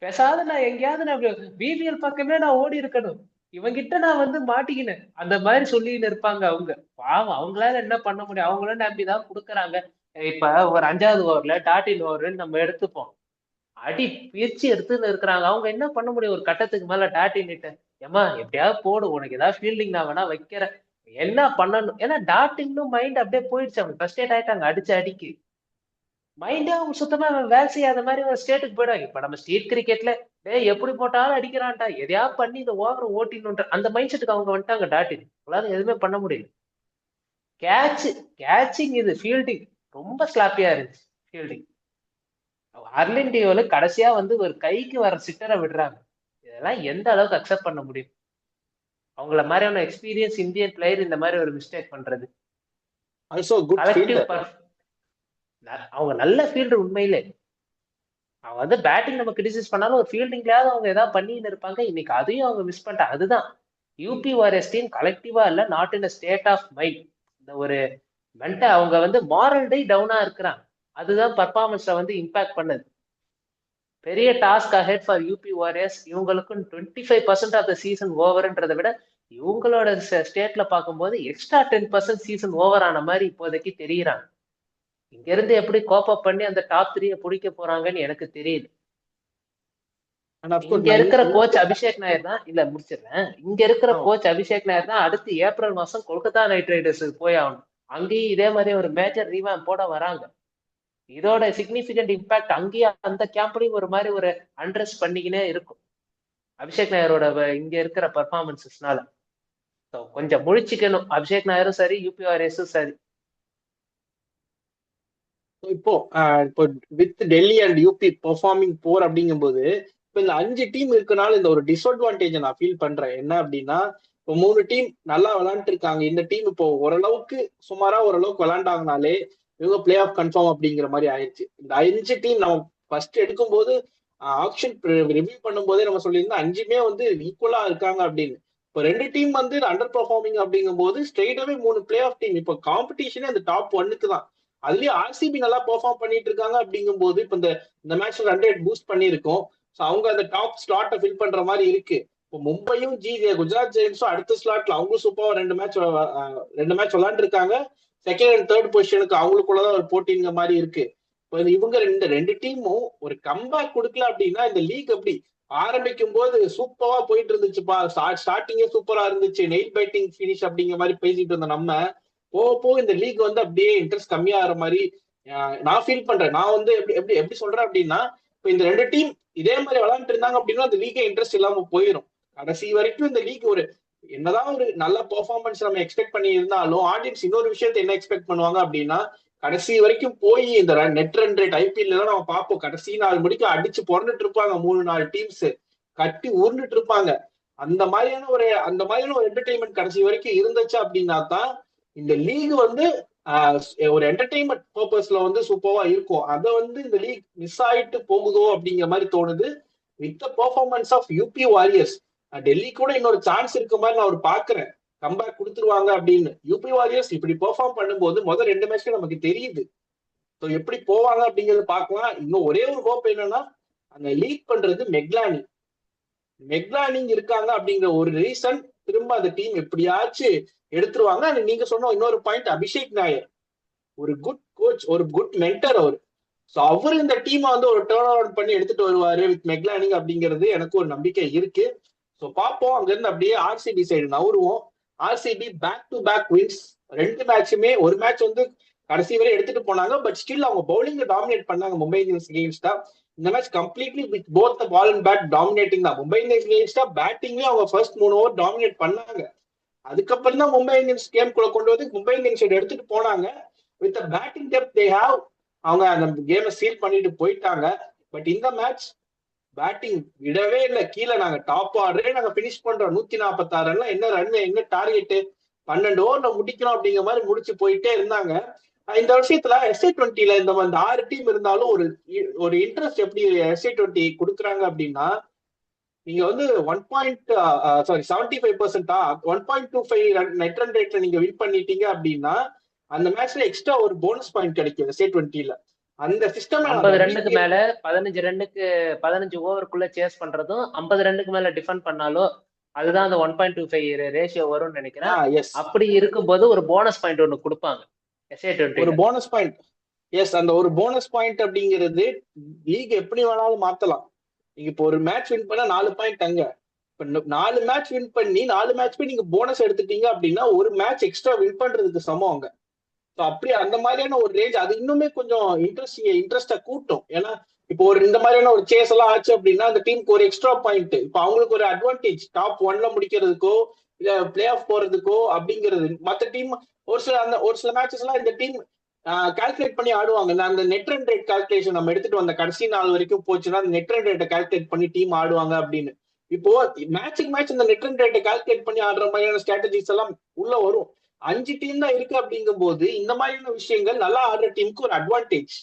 Speaker 3: பேசாத நான் எங்கேயாவது நான் பிபிஎல் பக்கமே நான் ஓடி இருக்கணும், இவங்கிட்ட நான் வந்து மாட்டிக்கினேன் அந்த மாதிரி சொல்லின்னு இருப்பாங்க அவங்க. பாவம் அவங்களால என்ன பண்ண முடியும்? அவங்களும் நம்பிதான் கொடுக்குறாங்க. இப்ப ஒரு 5வது ஓவர்ல டாட்டின் ஓவர் நம்ம எடுத்துப்போம். அடி பிரிச்சு எடுத்துன்னு இருக்கிறாங்க. அவங்க என்ன பண்ண முடியும்? ஒரு கட்டத்துக்கு மேல டாட்டின்ட்டு, ஏம்மா எப்படியாவது போடு, உனக்கு ஏதாவது ஃபீல்டிங் நான் வேணா வைக்கிறேன். என்ன பண்ணணும்? ஏன்னா டாட்டிங்னும் மைண்ட் அப்படியே போயிடுச்சு. அவங்க ஃப்ரஸ்ட்ரேட் ஆயிட்டாங்க அடிச்ச அடிக்கு. மைண்டே அவங்க சுத்தமா வேலை செய்யாத மாதிரி ஒரு ஸ்டேட்டுக்கு போயிடுவாங்க. இப்ப நம்ம ஸ்ட்ரீட் கிரிக்கெட்ல டேய் எப்படி போட்டாலும் அடிக்கிறான்டா, எதையாவது பண்ணி இந்த ஓவர ஓட்டிடணுன்ற அந்த மைண்ட் செட்டுக்கு அவங்க வந்துட்டாங்க டாட்டின். உங்களால எதுவுமே பண்ண முடியல. கேட்ச் கேட்சிங் இது ஃபீல்டிங் ரொம்ப ஸ்லாப்பியா இருந்துச்சு ஃபீல்டிங். அர்லிண்டியோல கடைசியா வந்து ஒரு கைக்கு வர சிட்டரை விடுறாங்க. இதெல்லாம் எந்த அளவுக்கு அக்செப்ட் பண்ண முடியும்? அவங்கள மாதிரியான எக்ஸ்பீரியன்ஸ் இந்தியன் பிளேயர் இந்த மாதிரி ஒரு மிஸ்டேக் பண்றது.
Speaker 2: Also good
Speaker 3: collective
Speaker 2: fielder.
Speaker 3: அவங்க நல்ல ஃபீல்டர் உண்மையிலே. அவங்க வந்து பேட்டிங் நம்ம கிரிட்டிசைஸ் பண்ணாலும் ஒரு ஃபீல்டிங்லயாவது அவங்க ஏதாவது பண்ணின்னு இருப்பாங்க. இன்னைக்கு அதையும் அவங்க மிஸ் பண்ணிட்டாங்க. அதுதான் யூபி வாரியர்ஸ் டீம் கலெக்டிவா இல்ல, not in state of mind. இந்த ஒரு அவங்க வந்து மாரல் டே டவுனா இருக்கிறாங்க. அதுதான் பர்ஃபார்மன்ஸ்ல வந்து இம்பாக்ட் பண்ணுது. பெரிய task ahead for UP Warriors. இவங்களுக்கும் 25% ஆஃப் த சீசன் ஓவர்ன்றதை விட இவங்களோட ஸ்டேட்ல பார்க்கும்போது எக்ஸ்ட்ரா 10% சீசன் ஓவர் ஆன மாதிரி இப்போதைக்கு தெரியுறாங்க. இங்க இருந்து எப்படி கோப்பப் பண்ணி அந்த டாப் 3 பிடிக்க போறாங்கன்னு எனக்கு தெரியல. இங்க இருக்கிற கோச் அபிஷேக் நாயர் தான் இல்ல முடிச்சிடுறேன். இங்க இருக்கிற கோச் அபிஷேக் நாயர் தான் அடுத்து ஏப்ரல் மாசம் கொல்கத்தா நைட் ரைடர்ஸுக்கு போய் ஆகணும். அங்கேயும் இதே மாதிரி ஒரு மேஜர் ரீவாம் போட வராங்க. இதோட சிக்னிபிகண்ட் இம்பாக்ட் அங்கேயும் அந்த கேம்ப்லயும் ஒரு மாதிரி ஒரு அண்ட்ரஸ் பண்ணிக்கினே இருக்கும் அபிஷேக் நாயரோட இங்க இருக்கிற பர்ஃபார்மன்சஸ்னால. கொஞ்சம் முழிச்சுக்கணும் அபிஷேக் நாயரும் சரி, யூபி வாரியர்ஸும் சரி.
Speaker 2: இப்போ இப்போ with Delhi and UP performing poor அப்படிங்கும்போது இப்போ இந்த 5 டீம் இருக்கனால இந்த ஒரு டிஸ்அட்வான்டேஜ் நான் ஃபீல் பண்றேன். என்ன அப்படின்னா இப்போ 3 டீம் நல்லா விளையாண்டு இருக்காங்க. இந்த டீம் இப்போ ஓரளவுக்கு சுமாரா ஓரளவுக்கு விளையாண்டாங்கனாலே இவங்க பிளே ஆஃப் கன்ஃபார்ம் அப்படிங்கிற மாதிரி ஆயிடுச்சு. இந்த 5 டீம் நம்ம ஃபர்ஸ்ட் எடுக்கும்போது ஆப்ஷன் ரிவ்யூ பண்ணும்போதே நம்ம சொல்லியிருந்தோம் 5மே வந்து ஈக்குவலா இருக்காங்க அப்படின்னு. இப்போ 2 டீம் வந்து அண்டர் பெர்ஃபார்மிங் அப்படிங்கும் போது ஸ்ட்ரெயிட்டாவே 3 பிளே ஆஃப் டீம் இப்போ காம்படிஷனே அந்த டாப் 1க்கு தான். அதுலயும் ஆர்சிபி நல்லா பெர்ஃபார்ம் பண்ணிட்டு இருக்காங்க அப்படிங்கும் போது இப்ப இந்த மேட்ச்ல 100 பூஸ்ட் பண்ணிருக்கோம். ஸோ அவங்க அந்த டாப் ஸ்லாட்டை ஃபில் பண்ற மாதிரி இருக்கு. இப்போ மும்பையும் குஜராத் ஜெயின்ஸும் அடுத்த ஸ்லாட்ல அவங்களும் சூப்பரா 2 மேட்ச் விளையாண்டு இருக்காங்க. செகண்ட் அண்ட் தேர்ட் பொசிஷனுக்கு அவங்களுக்குள்ளதான் ஒரு போட்டிங்கிற மாதிரி இருக்கு. இப்போ இவங்க ரெண்டு டீமும் ஒரு கம்பேக் கொடுக்கல அப்படின்னா இந்த லீக் அப்படி ஆரம்பிக்கும் போது சூப்பரா போயிட்டு இருந்துச்சுப்பா, ஸ்டார்டிங்கே சூப்பரா இருந்துச்சு, நெயில் பைட்டிங் பினிஷ் அப்படிங்கிற மாதிரி பேசிட்டு இருந்த நம்ம போக இந்த லீக் வந்து அப்படியே இன்ட்ரெஸ்ட் கம்மியாகிற மாதிரி நான் ஃபீல் பண்றேன். நான் வந்து எப்படி எப்படி எப்படி சொல்றேன் அப்படின்னா இப்போ இந்த 2 டீம் இதே மாதிரி விளையாண்டு இருந்தாங்க அப்படின்னா அந்த லீக்கே இன்ட்ரெஸ்ட் இல்லாம போயிடும். கடைசி வரைக்கும் இந்த லீக் ஒரு என்னதான் ஒரு நல்ல பெர்ஃபார்மன்ஸ் நம்ம எக்ஸ்பெக்ட் பண்ணி இருந்தாலும் ஆடியன்ஸ் இன்னொரு விஷயத்த என்ன எக்ஸ்பெக்ட் பண்ணுவாங்க அப்படின்னா கடைசி வரைக்கும் போய் இந்த நெட் ரன் ரேட் ஐபிஎல் எல்லாம் நம்ம பார்ப்போம். கடைசி 4 மணிக்கு அடிச்சு புறந்துட்டு இருப்பாங்க 3-4 டீம்ஸ் கட்டி உருண்டுட்டு இருப்பாங்க. அந்த மாதிரியான ஒரு என்டர்டைன்மெண்ட் கடைசி வரைக்கும் இருந்துச்சு அப்படின்னா தான் இந்த லீக் வந்து ஒரு என்டர்டைன்மெண்ட் பர்பஸ்ல வந்து சூப்பரா இருக்கும். அதை வந்து இந்த லீக் மிஸ் ஆயிட்டு போகுதோ அப்படிங்கிற மாதிரி தோணுது. With the performance of UP Warriors Delhi கூட இன்னொரு சான்ஸ் இருக்க மாதிரி நான் ஒரு பாக்குறேன். கம்பேக் கொடுத்துருவாங்க அப்படின்னு. யூபி வாரியர்ஸ் இப்படி பெர்ஃபார்ம் பண்ணும்போது முதல் 2 மேட்ச்ல நமக்கு தெரியுது ஸோ எப்படி போவாங்க அப்படிங்கறத பார்க்கலாம். இன்னும் ஒரே ஒரு ஹோப் என்னன்னா அந்த லீக் பண்றது மெக்லானிங் இருக்காங்க அப்படிங்கிற ஒரு ரீசன் திரும்ப அந்த டீம் எப்படியாச்சும் எடுத்துருவாங்க. நீங்க சொன்ன இன்னொரு பாயிண்ட் அபிஷேக் நாயர் ஒரு குட் கோச், ஒரு குட் மென்டர் அவர். ஸோ அவர் இந்த டீமை வந்து ஒரு டேர்ன் அரவுண்ட் பண்ணி எடுத்துட்டு வருவாரு வித் மெக்லானிங் அப்படிங்கிறது எனக்கு ஒரு நம்பிக்கை இருக்கு. ஸோ பார்ப்போம். அங்கிருந்து அப்படியே ஆர்சிபி சைடு நவருவோம். RCB back to back wins. 2 மேட்சுமே ஒரு மேட்ச் வந்து கடைசி வரை எடுத்துட்டு போனாங்க. பட் ஸ்டில் அவங்க பவுலிங் டாமினேட் பண்ணாங்க மும்பை இந்தியன்ஸ் அகெயின்ஸ்டா. இந்த match completely with both the ball and bat dominating தான். மும்பை இந்தியன்ஸ் அகெயின்ஸ்டா பேட்டிங்லயே அவங்க ஃபர்ஸ்ட் 3 ஓவர் டாமினேட் பண்ணாங்க. அதுக்கப்புறம் தான் மும்பை இந்தியன்ஸ் கேம்குள்ள கொண்டு வந்து மும்பை இந்தியன்ஸ் சைடு எடுத்துட்டு போனாங்க. With batting depth they have அவங்க அந்த கேமை சீல் பண்ணிட்டு போயிட்டாங்க. பட் இந்த மேட்ச் பேட்டிங் விடவே இல்லை. கீழே நாங்க டாப் ஆர்டரே நாங்க பினிஷ் பண்றோம் 146 ரன்ல என்ன ரன் என்ன டார்கெட் 12 ஓவர்ல முடிக்கணும் அப்படிங்கிற மாதிரி முடிச்சு போயிட்டே இருந்தாங்க. இந்த விஷயத்துல SA20 இந்த 6 டீம் இருந்தாலும் ஒரு இன்ட்ரெஸ்ட் எப்படி SA20 கொடுக்குறாங்க அப்படின்னா நீங்க வந்து 75% 1.25 நெட் ரன் ரேட்ல நீங்க வின் பண்ணிட்டீங்க அப்படின்னா அந்த மேட்ச்ல எக்ஸ்ட்ரா ஒரு போனஸ் பாயிண்ட் கிடைக்கும் SA20. அந்த சிஸ்டம்
Speaker 3: 50 ரன்னுக்கு மேல 15 ரன்னுக்கு 15 ஓவருக்குள்ள சேஸ் பண்றதும் 50 ரன்னுக்கு மேல டிஃபெண்ட் பண்ணாலோ அதுதான் அந்த 1.25 ரேஷியோ வரும்னு நினைக்கிறேன்.
Speaker 2: எஸ்.
Speaker 3: அப்படி இருக்கும்போது ஒரு போனஸ் பாயிண்ட் ஒன்று கொடுப்பாங்க
Speaker 2: ஒரு
Speaker 3: SA20.
Speaker 2: Bonus point. எஸ், அந்த ஒரு போனஸ் பாயிண்ட் அப்படிங்கிறது லீக் எப்படி வேணாலும் மாத்தலாம். நீங்க இப்போ ஒரு மேட்ச் வின் பண்ணா 4 பாயிண்ட் அங்க. இப்ப 4 மேட்ச் வின் பண்ணி 4 மேட்ச் போய் நீங்க போனஸ் எடுத்துட்டீங்க அப்படின்னா ஒரு மேட்ச் எக்ஸ்ட்ரா வின் பண்றதுக்கு சமம் அங்க. அப்படி அந்த மாதிரியான ஒரு ரேஞ்ச் அது இன்னுமே கொஞ்சம் இன்ட்ரெஸ்டா கூட்டும். ஏன்னா இப்போ ஒரு இந்த மாதிரியான ஒரு சேஸ் எல்லாம் ஆச்சு அப்படின்னா அந்த டீமுக்கு ஒரு எக்ஸ்ட்ரா பாயிண்ட், இப்போ அவங்களுக்கு ஒரு அட்வான்டேஜ் டாப் 1ல முடிக்கிறதுக்கோ இல்ல பிளே ஆஃப் போறதுக்கோ அப்படிங்கிறது. மற்ற டீம் ஒரு சில மேட்சஸ் எல்லாம் இந்த டீம் கால்குலேட் பண்ணி ஆடுவாங்க. அந்த நெட் ரன் ரேட் கால்குலேஷன் நம்ம எடுத்துட்டு வந்த கடைசி நாள் வரைக்கும் போச்சுன்னா அந்த நெட் ரன் ரேட்டை கால்குலேட் பண்ணி டீம் ஆடுவாங்க அப்படின்னு. இப்போ மேட்சுக்கு மேட்ச் இந்த நெட் ரன் ரேட்டை கால்குலேட் பண்ணி ஆடுற மாதிரியான ஸ்ட்ராட்டஜிஸ் எல்லாம் உள்ள வரும். 5 டீம் தான் இருக்கு அப்படிங்கும் போது இந்த மாதிரியான விஷயங்கள் நல்லா ஆடுற டீமுக்கு ஒரு அட்வான்டேஜ்.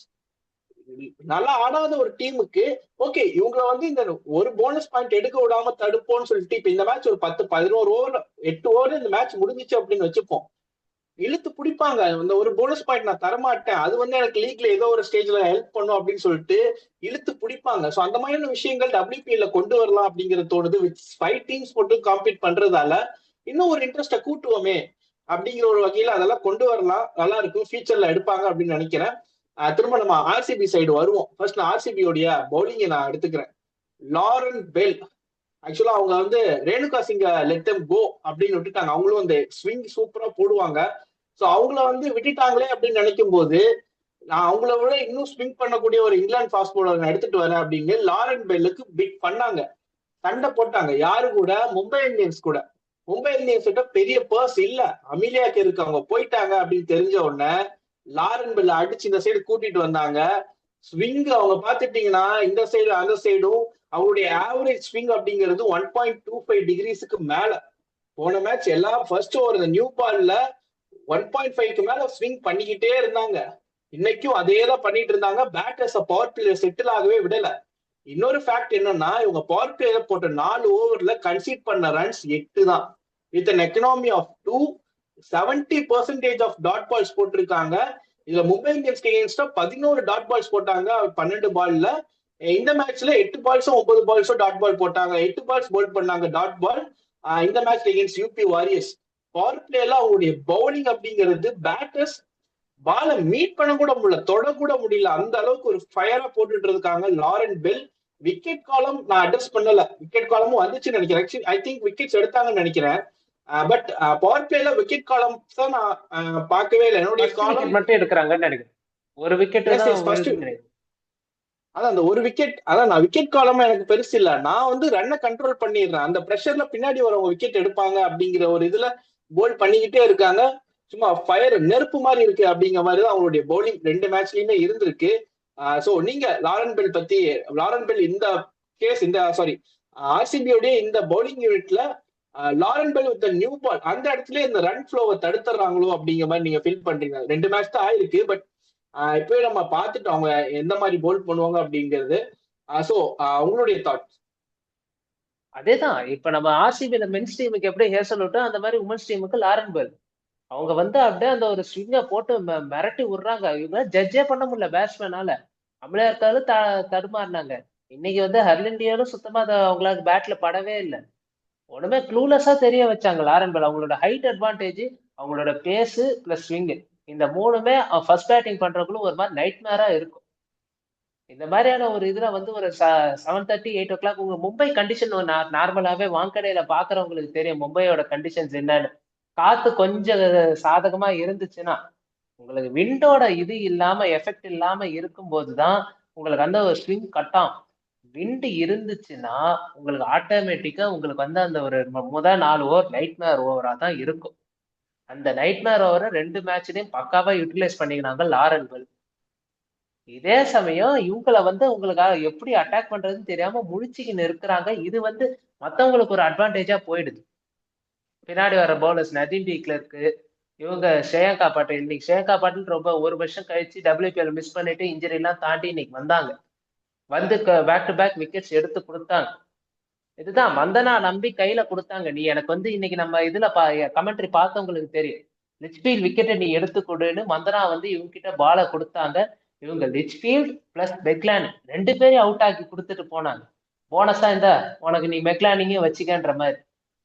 Speaker 2: நல்லா ஆடாத ஒரு டீமுக்கு ஓகே இவங்களை வந்து இந்த ஒரு போனஸ் பாயிண்ட் எடுக்க விடாம தடுப்போம்னு சொல்லிட்டு இப்ப இந்த மேட்ச் ஒரு 10-11 ஓவர் 8 ஓவர் இந்த மேட்ச் முடிஞ்சிச்சு அப்படின்னு வச்சுப்போம். இழுத்து பிடிப்பாங்க. இந்த ஒரு போனஸ் பாயிண்ட் நான் தரமாட்டேன், அது வந்து எனக்கு லீக்ல ஏதோ ஒரு ஸ்டேஜ்ல ஹெல்ப் பண்ணும் அப்படின்னு சொல்லிட்டு இழுத்து பிடிப்பாங்க. ஸோ அந்த மாதிரியான விஷயங்கள் WPL கொண்டு வரலாம் அப்படிங்கிறது தோணுது. வித் 5 டீம்ஸ் போட்டு காம்பீட் பண்றதால இன்னும் ஒரு இன்ட்ரெஸ்ட கூட்டுவோமே அப்படிங்கிற ஒரு வகையில அதெல்லாம் கொண்டு வரலாம். நல்லா இருக்கும், ஃபியூச்சர்ல எடுப்பாங்க அப்படின்னு நினைக்கிறேன். திரும்ப நம்ம RCB சைடு வருவோம். ஃபர்ஸ்ட் நான் RCB-யோடைய பவுலிங்கை நான் எடுத்துக்கிறேன். லாரன் பெல் ஆக்சுவலா அவங்க வந்து ரேணுகா சிங்க லெட் தெம் கோ அப்படின்னு விட்டுட்டாங்க. அவங்களும் அந்த ஸ்விங் சூப்பரா போடுவாங்க. ஸோ அவங்கள வந்து விட்டுட்டாங்களே அப்படின்னு நினைக்கும் போது நான் அவங்கள விட இன்னும் ஸ்விங் பண்ணக்கூடிய ஒரு இங்கிலாந்து ஃபாஸ்ட் பவுலர் எடுத்துட்டு வரேன் அப்படின்னு லாரன் பெல்லுக்கு பிட் பண்ணாங்க, சண்டை போட்டாங்க. யாரு கூட? மும்பை இந்தியன்ஸ் கூட. மும்பை இந்தியன்ஸ் கிட்ட பெரிய பர்ஸ் இல்ல, அமிலியாக்கு இருக்கு, அவங்க போயிட்டாங்க அப்படின்னு தெரிஞ்ச உடனே லாரன் பெல்ல அடிச்சு இந்த சைடு கூட்டிட்டு வந்தாங்க. ஸ்விங் அவங்க பாத்துட்டீங்கன்னா இந்த சைடு அந்த சைடும் அவருடைய ஆவரேஜ் ஸ்விங் அப்படிங்கிறது 1.25 டிகிரிஸுக்கு மேல. போன மேட்ச் எல்லாம் ஃபர்ஸ்ட் ஓவர் இந்த நியூ பால்ல 1.5க்கு மேல ஸ்விங் பண்ணிக்கிட்டே இருந்தாங்க. இன்னைக்கும் அதே தான் பண்ணிட்டு இருந்தாங்க. பேட்டர்ஸ் பவர் பிளே செட்டில் ஆகவே விடல. இன்னொரு ஃபேக்ட் என்னன்னா இவங்க பவர் பிளேல போட்ட 4 ஓவர்ல கன்சீட் பண்ண ரன்ஸ் 8 தான். With an economy of 2, 70% of dot balls போட்டிருக்காங்க. இதுல Mumbai Indians against 11 dot balls போட்டாங்க 12 பால்ல. இந்த மேட்ச்ல 8 பால்ஸும் 9 பால்ஸும் டாட் பால் போட்டாங்க. 8 பால்ஸ் போல் பண்ணாங்க டாட் பால் இந்த match against UP Warriors. Power பிளேல அவங்களுடைய பவுலிங் அப்படிங்கிறது பேட்டர்ஸ் பாலை மீட் பண்ண கூட முடியல, தொட கூட முடியல, அந்த அளவுக்கு ஒரு ஃபயரா போட்டுட்டு இருக்காங்க. லாரன் பெல் விக்கெட் காலம் நான் அட்ரஸ் பண்ணல, விக்கெட் காலமும் வந்துச்சுன்னு நினைக்கிறேன். ஐ திங்க் விக்கெட்ஸ் எடுத்தாங்கன்னு நினைக்கிறேன். பட் பவர் பிளேல விக்கெட் காலம் தான் நான் பார்க்கவே இல்லை. என்னுடைய காலம்
Speaker 3: மட்டும் எடுக்கிறாங்கன்னு நினைக்கிறேன். ஒரு விக்கெட்
Speaker 2: அதான் அந்த ஒரு விக்கெட். அதான் நான் விக்கெட் காலமா எனக்கு பெருசு இல்ல, நான் வந்து ரன்னை கண்ட்ரோல் பண்ணிடுறேன். அந்த பிரஷர்ல பின்னாடி வரவங்க விக்கெட் எடுப்பாங்க அப்படிங்கிற ஒரு இதுல போல் பண்ணிக்கிட்டே இருக்காங்க. சும்மா ஃபயர் நெருப்பு மாதிரி இருக்கு அப்படிங்கிற மாதிரி தான் அவங்களுடைய பவுலிங் 2 மேட்ச்லயுமே இருந்திருக்கு. சோ நீங்க லாரன் பெல் இந்த கேஸ் இந்த RCB-யோடைய இந்த பவுலிங் யூனிட்ல Lauren Bell with new ball அந்த இடத்துல இந்த ரன் ஃப்ளோவை தடுத்துறாங்களோ அப்படிங்கிற மாதிரி நீங்க ஃபீல் பண்றீங்க? 2 மேட்ச் தான் ஆயிருக்கு, பட் இப்பவே நம்ம பார்த்துட்டு அவங்க எந்த மாதிரி போல் பண்ணுவாங்க அப்படிங்கிறது. சோ உங்களுடைய தாட்ஸ்?
Speaker 3: அதேதான். இப்ப நம்ம RCB-ல மென்ஸ் டீமுக்கு எப்படி ஹேசல்வுட்டோ அந்த மாதிரி உமன்ஸ் டீமுக்கு லாரன் பெல் அவங்க வந்து அப்படியே அந்த ஒரு ஸ்விங்க போட்டு மிரட்டி விடுறாங்க. இவங்க ஜட்ஜே பண்ண முடியல பேட்ஸ்மேனால. நம்மளே இருக்காலும் தடுமாறினாங்க. இன்னைக்கு வந்து ஹர்லிண்டியாலும் சுத்தமா அவங்களுக்கு பேட்ல படவே இல்லை. உடனே க்ளூலெஸ்ஸா தெரிய வச்சாங்க லாரன் பெல். அவங்களோட ஹைட் அட்வான்டேஜ், அவங்களோட பேஸ் பிளஸ் ஸ்விங், இந்த 3மே ஃபர்ஸ்ட் பேட்டிங் பண்றவங்களும் ஒரு மாதிரி நைட் மேரா இருக்கும். இந்த மாதிரியான ஒரு இதுல வந்து ஒரு 7:30 8 o'clock உங்க மும்பை கண்டிஷன் நார்மலாவே வாங்கடையில பாக்குறவங்களுக்கு தெரியும் மும்பையோட கண்டிஷன்ஸ் என்னன்னு. காத்து கொஞ்சம் சாதகமா இருந்துச்சுன்னா, உங்களுக்கு விண்டோட இது இல்லாம எஃபெக்ட் இல்லாம இருக்கும் போதுதான் உங்களுக்கு அந்த ஒரு ஸ்விங் கட்டாம். விண்டு இருந்துச்சுன்னா உங்களுக்கு ஆட்டோமேட்டிக்கா உங்களுக்கு வந்து அந்த ஒரு முதல் 4 ஓவர் நைட் மேர் ஓவரா தான் இருக்கும். அந்த நைட் மேர் ஓவரை 2 மேட்ச்லயும் பக்காவா யூட்டிலைஸ் பண்ணிக்கிறாங்க லாரன் பெல். இதே சமயம் இவங்களை வந்து உங்களுக்காக எப்படி அட்டாக் பண்றதுன்னு தெரியாம முழிச்சுக்கின்னு இருக்கிறாங்க. இது வந்து மத்தவங்களுக்கு ஒரு அட்வான்டேஜா போயிடுது. பின்னாடி வர பவுலர்ஸ் நதீம் டி கிளர்க்கு, இவங்க ஸ்ரேயங்கா பாட்டில். இன்னைக்கு ஸ்ரேயங்கா பாட்டில் ரொம்ப ஒரு வருஷம் கழிச்சு WPL மிஸ் பண்ணிட்டு இன்ஜுரி எல்லாம் தாண்டி இன்னைக்கு வந்தாங்க. வந்து பேக் டு பேக் விக்கெட்ஸ் எடுத்து கொடுத்தாங்க. இதுதான் வந்தனா நம்பி கையில கொடுத்தாங்க. நீ எனக்கு வந்து இன்னைக்கு நம்ம இதுல கமெண்ட்ரி பார்த்தவங்களுக்கு தெரியும். லிச்ஃபீல்ட் விக்கெட்டை நீ எடுத்து கொடுன்னு மந்தனா வந்து இவங்க கிட்ட பாலை கொடுத்தாங்க. இவங்க லிச்ஃபீல்ட் பிளஸ் மெக்லான் 2 பேரையும் அவுட் ஆக்கி கொடுத்துட்டு போனாங்க. போனஸா இந்த உனக்கு நீ மெக்லானிங்கே வச்சுக்கன்ற மாதிரி.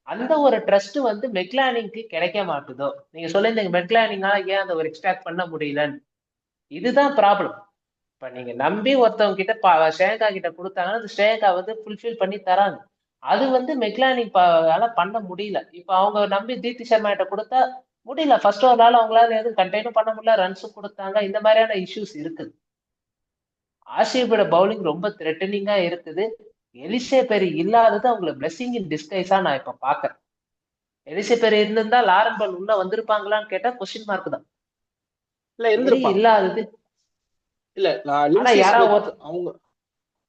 Speaker 3: அந்த ஒரு ட்ரஸ்ட் வந்து மெக்லானிங்க்கு கிடைக்க மாட்டுதோ. நீங்க சொல்லியிருந்தீங்க மெக்லானிங்கால ஏன் அந்த ஒரு எக்ஸ்ட்ராக்ட் பண்ண முடியலன்னு. இதுதான் ப்ராப்ளம். இப்ப நீங்க நம்பி ஒருத்தவங்க கிட்ட ஸ்ரேயங்கா கிட்ட கொடுத்தாங்கன்னா அந்த ஸ்ரேயங்கா வந்து ஃபுல்ஃபில் பண்ணி தராங்க. அது வந்து மெக்லானிக் பண்ண முடியல. இப்ப அவங்க நம்பி தீப்தி சர்மா கிட்ட கொடுத்தா முடியல. ஃபர்ஸ்ட் ஓவரால அவங்களால எதுவும் கண்டெய்னும் பண்ண முடியல, ரன்ஸும் கொடுத்தாங்க. இந்த மாதிரியான இஷ்யூஸ் இருக்குது. ஆர்சிபியோட பவுலிங் ரொம்ப த்ரெட்டனிங்கா இருக்குது. எலிசே பெரி இல்லாதது அவங்களுக்கு பிளெஸிங் இன் டிஸ்கைஸா நான் இப்ப பாக்குறேன். எலிசே பெரி இருந்திருந்தா லாரன் பால் உள்ள வந்திருப்பாங்களான்னு கேட்டா கொஸ்டின் மார்க் தான்.
Speaker 2: இல்ல
Speaker 3: பெரி
Speaker 2: இருந்திருப்பாங்க.
Speaker 3: இல்லாதது.
Speaker 2: இல்ல
Speaker 3: ஆனா
Speaker 2: லின்சி
Speaker 3: யாராவது
Speaker 2: ஸ்மித்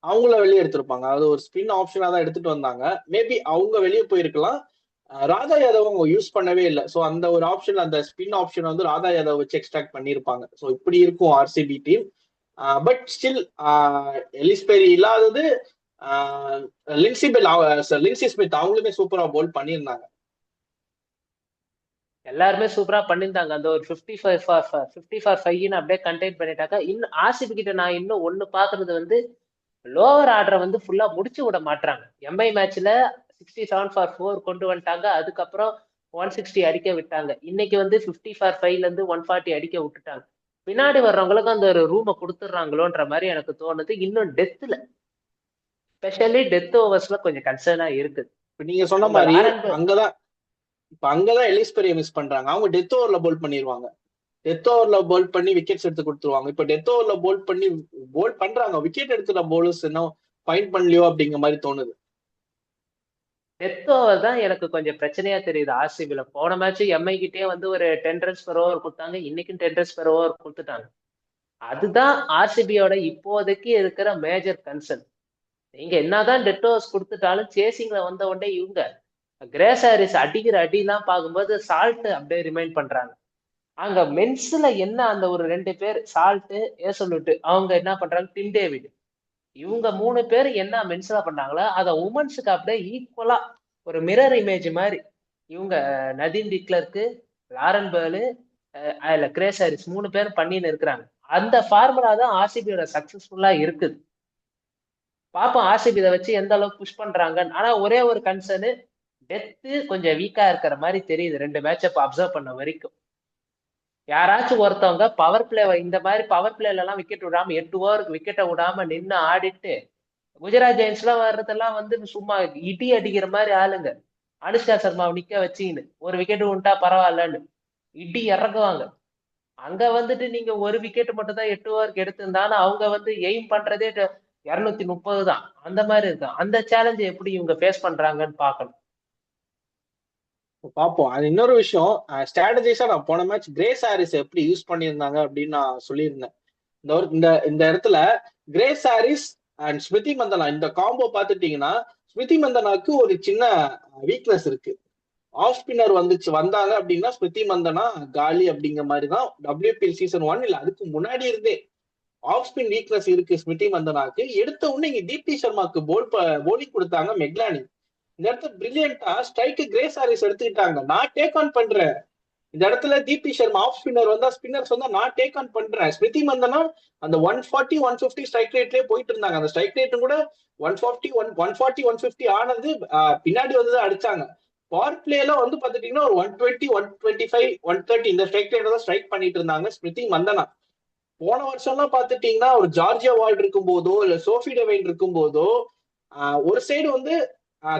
Speaker 2: அவங்கள வெளியே எடுத்திருப்பாங்க. அது ஒரு ஸ்பின் ஆப்ஷனா தான் எடுத்துட்டு வந்தாங்க. மேபி அவங்க வெளியே போயிருக்கலாம். ராதா யாதவ் அவங்க யூஸ் பண்ணவே இல்லை. ஸோ அந்த ஒரு ஆப்ஷன், அந்த ஸ்பின் ஆப்ஷன் வந்து ராதா யாதவ் வச்சு எக்ஸ்ட்ராக்ட் பண்ணியிருப்பாங்க. ஸோ இப்படி இருக்கும் RCB team. But still Ellyse Perry இல்லாதது லின்சி ஸ்மித் அவங்களுமே சூப்பரா போல் பண்ணியிருந்தாங்க.
Speaker 3: எல்லாருமே சூப்பரா பண்ணியிருந்தாங்க. அந்த ஒரு 50 ஃபார் 5 அப்படியே கண்டெயின் பண்ணிட்டாக்க. இன்னும் ஆர்சிபி கிட்ட நான் இன்னும் ஒண்ணு பாக்குறது வந்து லோவர் ஆர்டரை வந்து ஃபுல்லா முடிச்சு விட மாட்டாங்க. எம்ஐ மேட்ச்ல 67 ஃபார் 4 கொண்டு வந்துட்டாங்க. அதுக்கப்புறம் 160 அடிக்க விட்டாங்க. இன்னைக்கு வந்து 50 ஃபார் 5ல இருந்து 140 அடிக்க விட்டுட்டாங்க. பின்னாடி வர்றவங்களுக்கு அந்த ஒரு ரூமை கொடுத்துட்றாங்களோன்ற மாதிரி எனக்கு தோணுது. இன்னும் டெத்ல, ஸ்பெஷலி டெத் ஓவர்ஸ்ல கொஞ்சம் கன்சர்னா இருக்குது.
Speaker 2: இப்ப நீங்க சொன்ன
Speaker 3: உங்க
Speaker 2: மாதிரி
Speaker 3: லாரன்
Speaker 2: அங்கதான் எலிஸ்பெரியை மிஸ் பண்றாங்க. அவங்க டெத் ஓவர்ல போல் பண்ணிடுவாங்க. டெத் ஓவர்ல போல் பண்ணி விக்கெட்ஸ் எடுத்து கொடுத்துருவாங்க. இப்ப டெத் ஓவர்ல போல் பண்றாங்க, விக்கெட் எடுத்துற போலர்ஸ் இன்னும் ஃபைண்ட் பண்ணலையோ அப்படிங்கிற மாதிரி தோணுது.
Speaker 3: டெத் ஓவர் தான் எனக்கு கொஞ்சம் பிரச்சனையா தெரியுது ஆர்சிபில. போன மேட்ச் எம்ஐ கிட்டே வந்து ஒரு 10 ரன்ஸ் பெர் ஓவர் கொடுத்தாங்க. இன்னைக்கும் 10 ரன்ஸ் பெர் ஓவர் கொடுத்துட்டாங்க. அதுதான் ஆர்சிபியோட இப்போதைக்கு இருக்கிற மேஜர் கன்சர்ன். நீங்க என்னதான் டெத் ஓவர்ஸ் கொடுத்துட்டாலும் சேசிங்ல வந்த உடனே இவங்க கிரேஸ் ஹாரிஸ் அடிக்கிற அடிலாம் பார்க்கும்போது சால்ட் அப்படியே ரிமைண்ட் பண்றாங்க. அங்க மென்ஸ்ல என்ன அந்த ஒரு 2 பேர் சால்ட் சொல்லிட்டு அவங்க என்ன பண்றாங்க, டிம் டேவிட், இவங்க 3 பேர் என்ன மென்ஷனா பண்ணாங்களோ அதை உமன்ஸுக்கு அப்படியே ஈக்குவலா ஒரு மிரர் இமேஜ் மாதிரி இவங்க நதீம் டிக்லருக்கு, லாரன் பேர்லு, அதுல கிரேஸ் ஹாரிஸ் 3 பேரும் பண்ணின்னு இருக்கிறாங்க. அந்த ஃபார்முலா தான் ஆர்சிபியோட சக்சஸ்ஃபுல்லா இருக்குது. பாப்போம் ஆர்சிபி இதை வச்சு எந்த அளவுக்கு புஷ் பண்றாங்கன்னு. ஆனா ஒரே ஒரு கன்சர்னு, டெத்து கொஞ்சம் வீக்கா இருக்கிற மாதிரி தெரியுது 2 மேட்சை அப்சர்வ் பண்ண வரைக்கும். யாராச்சும் ஒருத்தவங்க பவர் பிளே, இந்த மாதிரி பவர் பிளேல எல்லாம் விக்கெட் விடாம 8 ஓவருக்கு விக்கெட்டை விடாம நின்று ஆடிட்டு, குஜராத் ஜெயின்ஸ் எல்லாம் வர்றதெல்லாம் வந்து சும்மா இடி அடிக்கிற மாதிரி ஆளுங்க. அனுஷ்கா சர்மாவை நிக்க வச்சுக்கின்னு ஒரு விக்கெட் விட்டா பரவாயில்லன்னு இடி இறக்குவாங்க. அங்க வந்துட்டு நீங்க ஒரு விக்கெட் மட்டும் தான் 8 ஓவருக்கு எடுத்திருந்தாலும் அவங்க வந்து எய்ம் பண்றதே 230 தான். அந்த மாதிரி இருக்கு. அந்த சேலஞ்சை எப்படி இவங்க ஃபேஸ் பண்றாங்கன்னு பாக்கணும்.
Speaker 2: பார்ப்போம். அது இன்னொரு விஷயம், ஸ்ட்ராட்டஜிஸா நான் போன மேட்ச் கிரேஸ் ஹாரிஸ் எப்படி யூஸ் பண்ணியிருந்தாங்க அப்படின்னு நான் சொல்லியிருந்தேன். இந்த இந்த இடத்துல Grace Harris and Smriti Mandhana இந்த காம்போ பார்த்துட்டீங்கன்னா, ஸ்மிருதி மந்தனாக்கு ஒரு சின்ன வீக்னஸ் இருக்கு. ஆஃப் ஸ்பின்னர் வந்தாங்க அப்படின்னா ஸ்மிருதி மந்தனா காலி அப்படிங்கிற மாதிரி தான் WPL சீசன் 1 இல்ல அதுக்கு முன்னாடி இருந்தே ஆஃப் ஸ்பின் வீக்னஸ் இருக்கு ஸ்மிருதி மந்தனாக்கு. எடுத்த உடனே இங்க தீப்தி சர்மாக்கு போலிங் கொடுத்தாங்க மெக்லானி. இந்த இடத்துல பிரில்லியண்டா ஸ்ட்ரைக்கு கிரேஸ் ஹாரிஸ் எடுத்துக்கிட்டாங்க. நான் டேக் ஆன் பண்றேன். இந்த இடத்துல தீப்தி சர்மா ஆஃப் ஸ்பின்னர் வந்தா, ஸ்பின்னர்ஸ் வந்தா நான் டேக் ஆன் பண்றேன். ஸ்மிருதி மந்தனா அந்த 140 150 ஸ்ட்ரைக் ரேட்லயே போயிட்டு இருந்தாங்க. அந்த ஸ்ட்ரைக் ரேட்டும் கூட 140 150 ஆனது பின்னாடி வந்து அடிச்சாங்க. பவர் பிளேல வந்து பாத்துட்டீங்கன்னா ஒரு 120 125 130 இந்த ஸ்ட்ரைக் ரேட் தான் ஸ்ட்ரைக் பண்ணிட்டு இருந்தாங்க ஸ்மிருதி மந்தனா. போன வருஷம் எல்லாம் பாத்துட்டீங்கன்னா ஒரு ஜார்ஜியா வால்ட் இருக்கும் போதோ இல்ல சோஃபி டெவைன் இருக்கும் போதோ ஒரு சைடு வந்து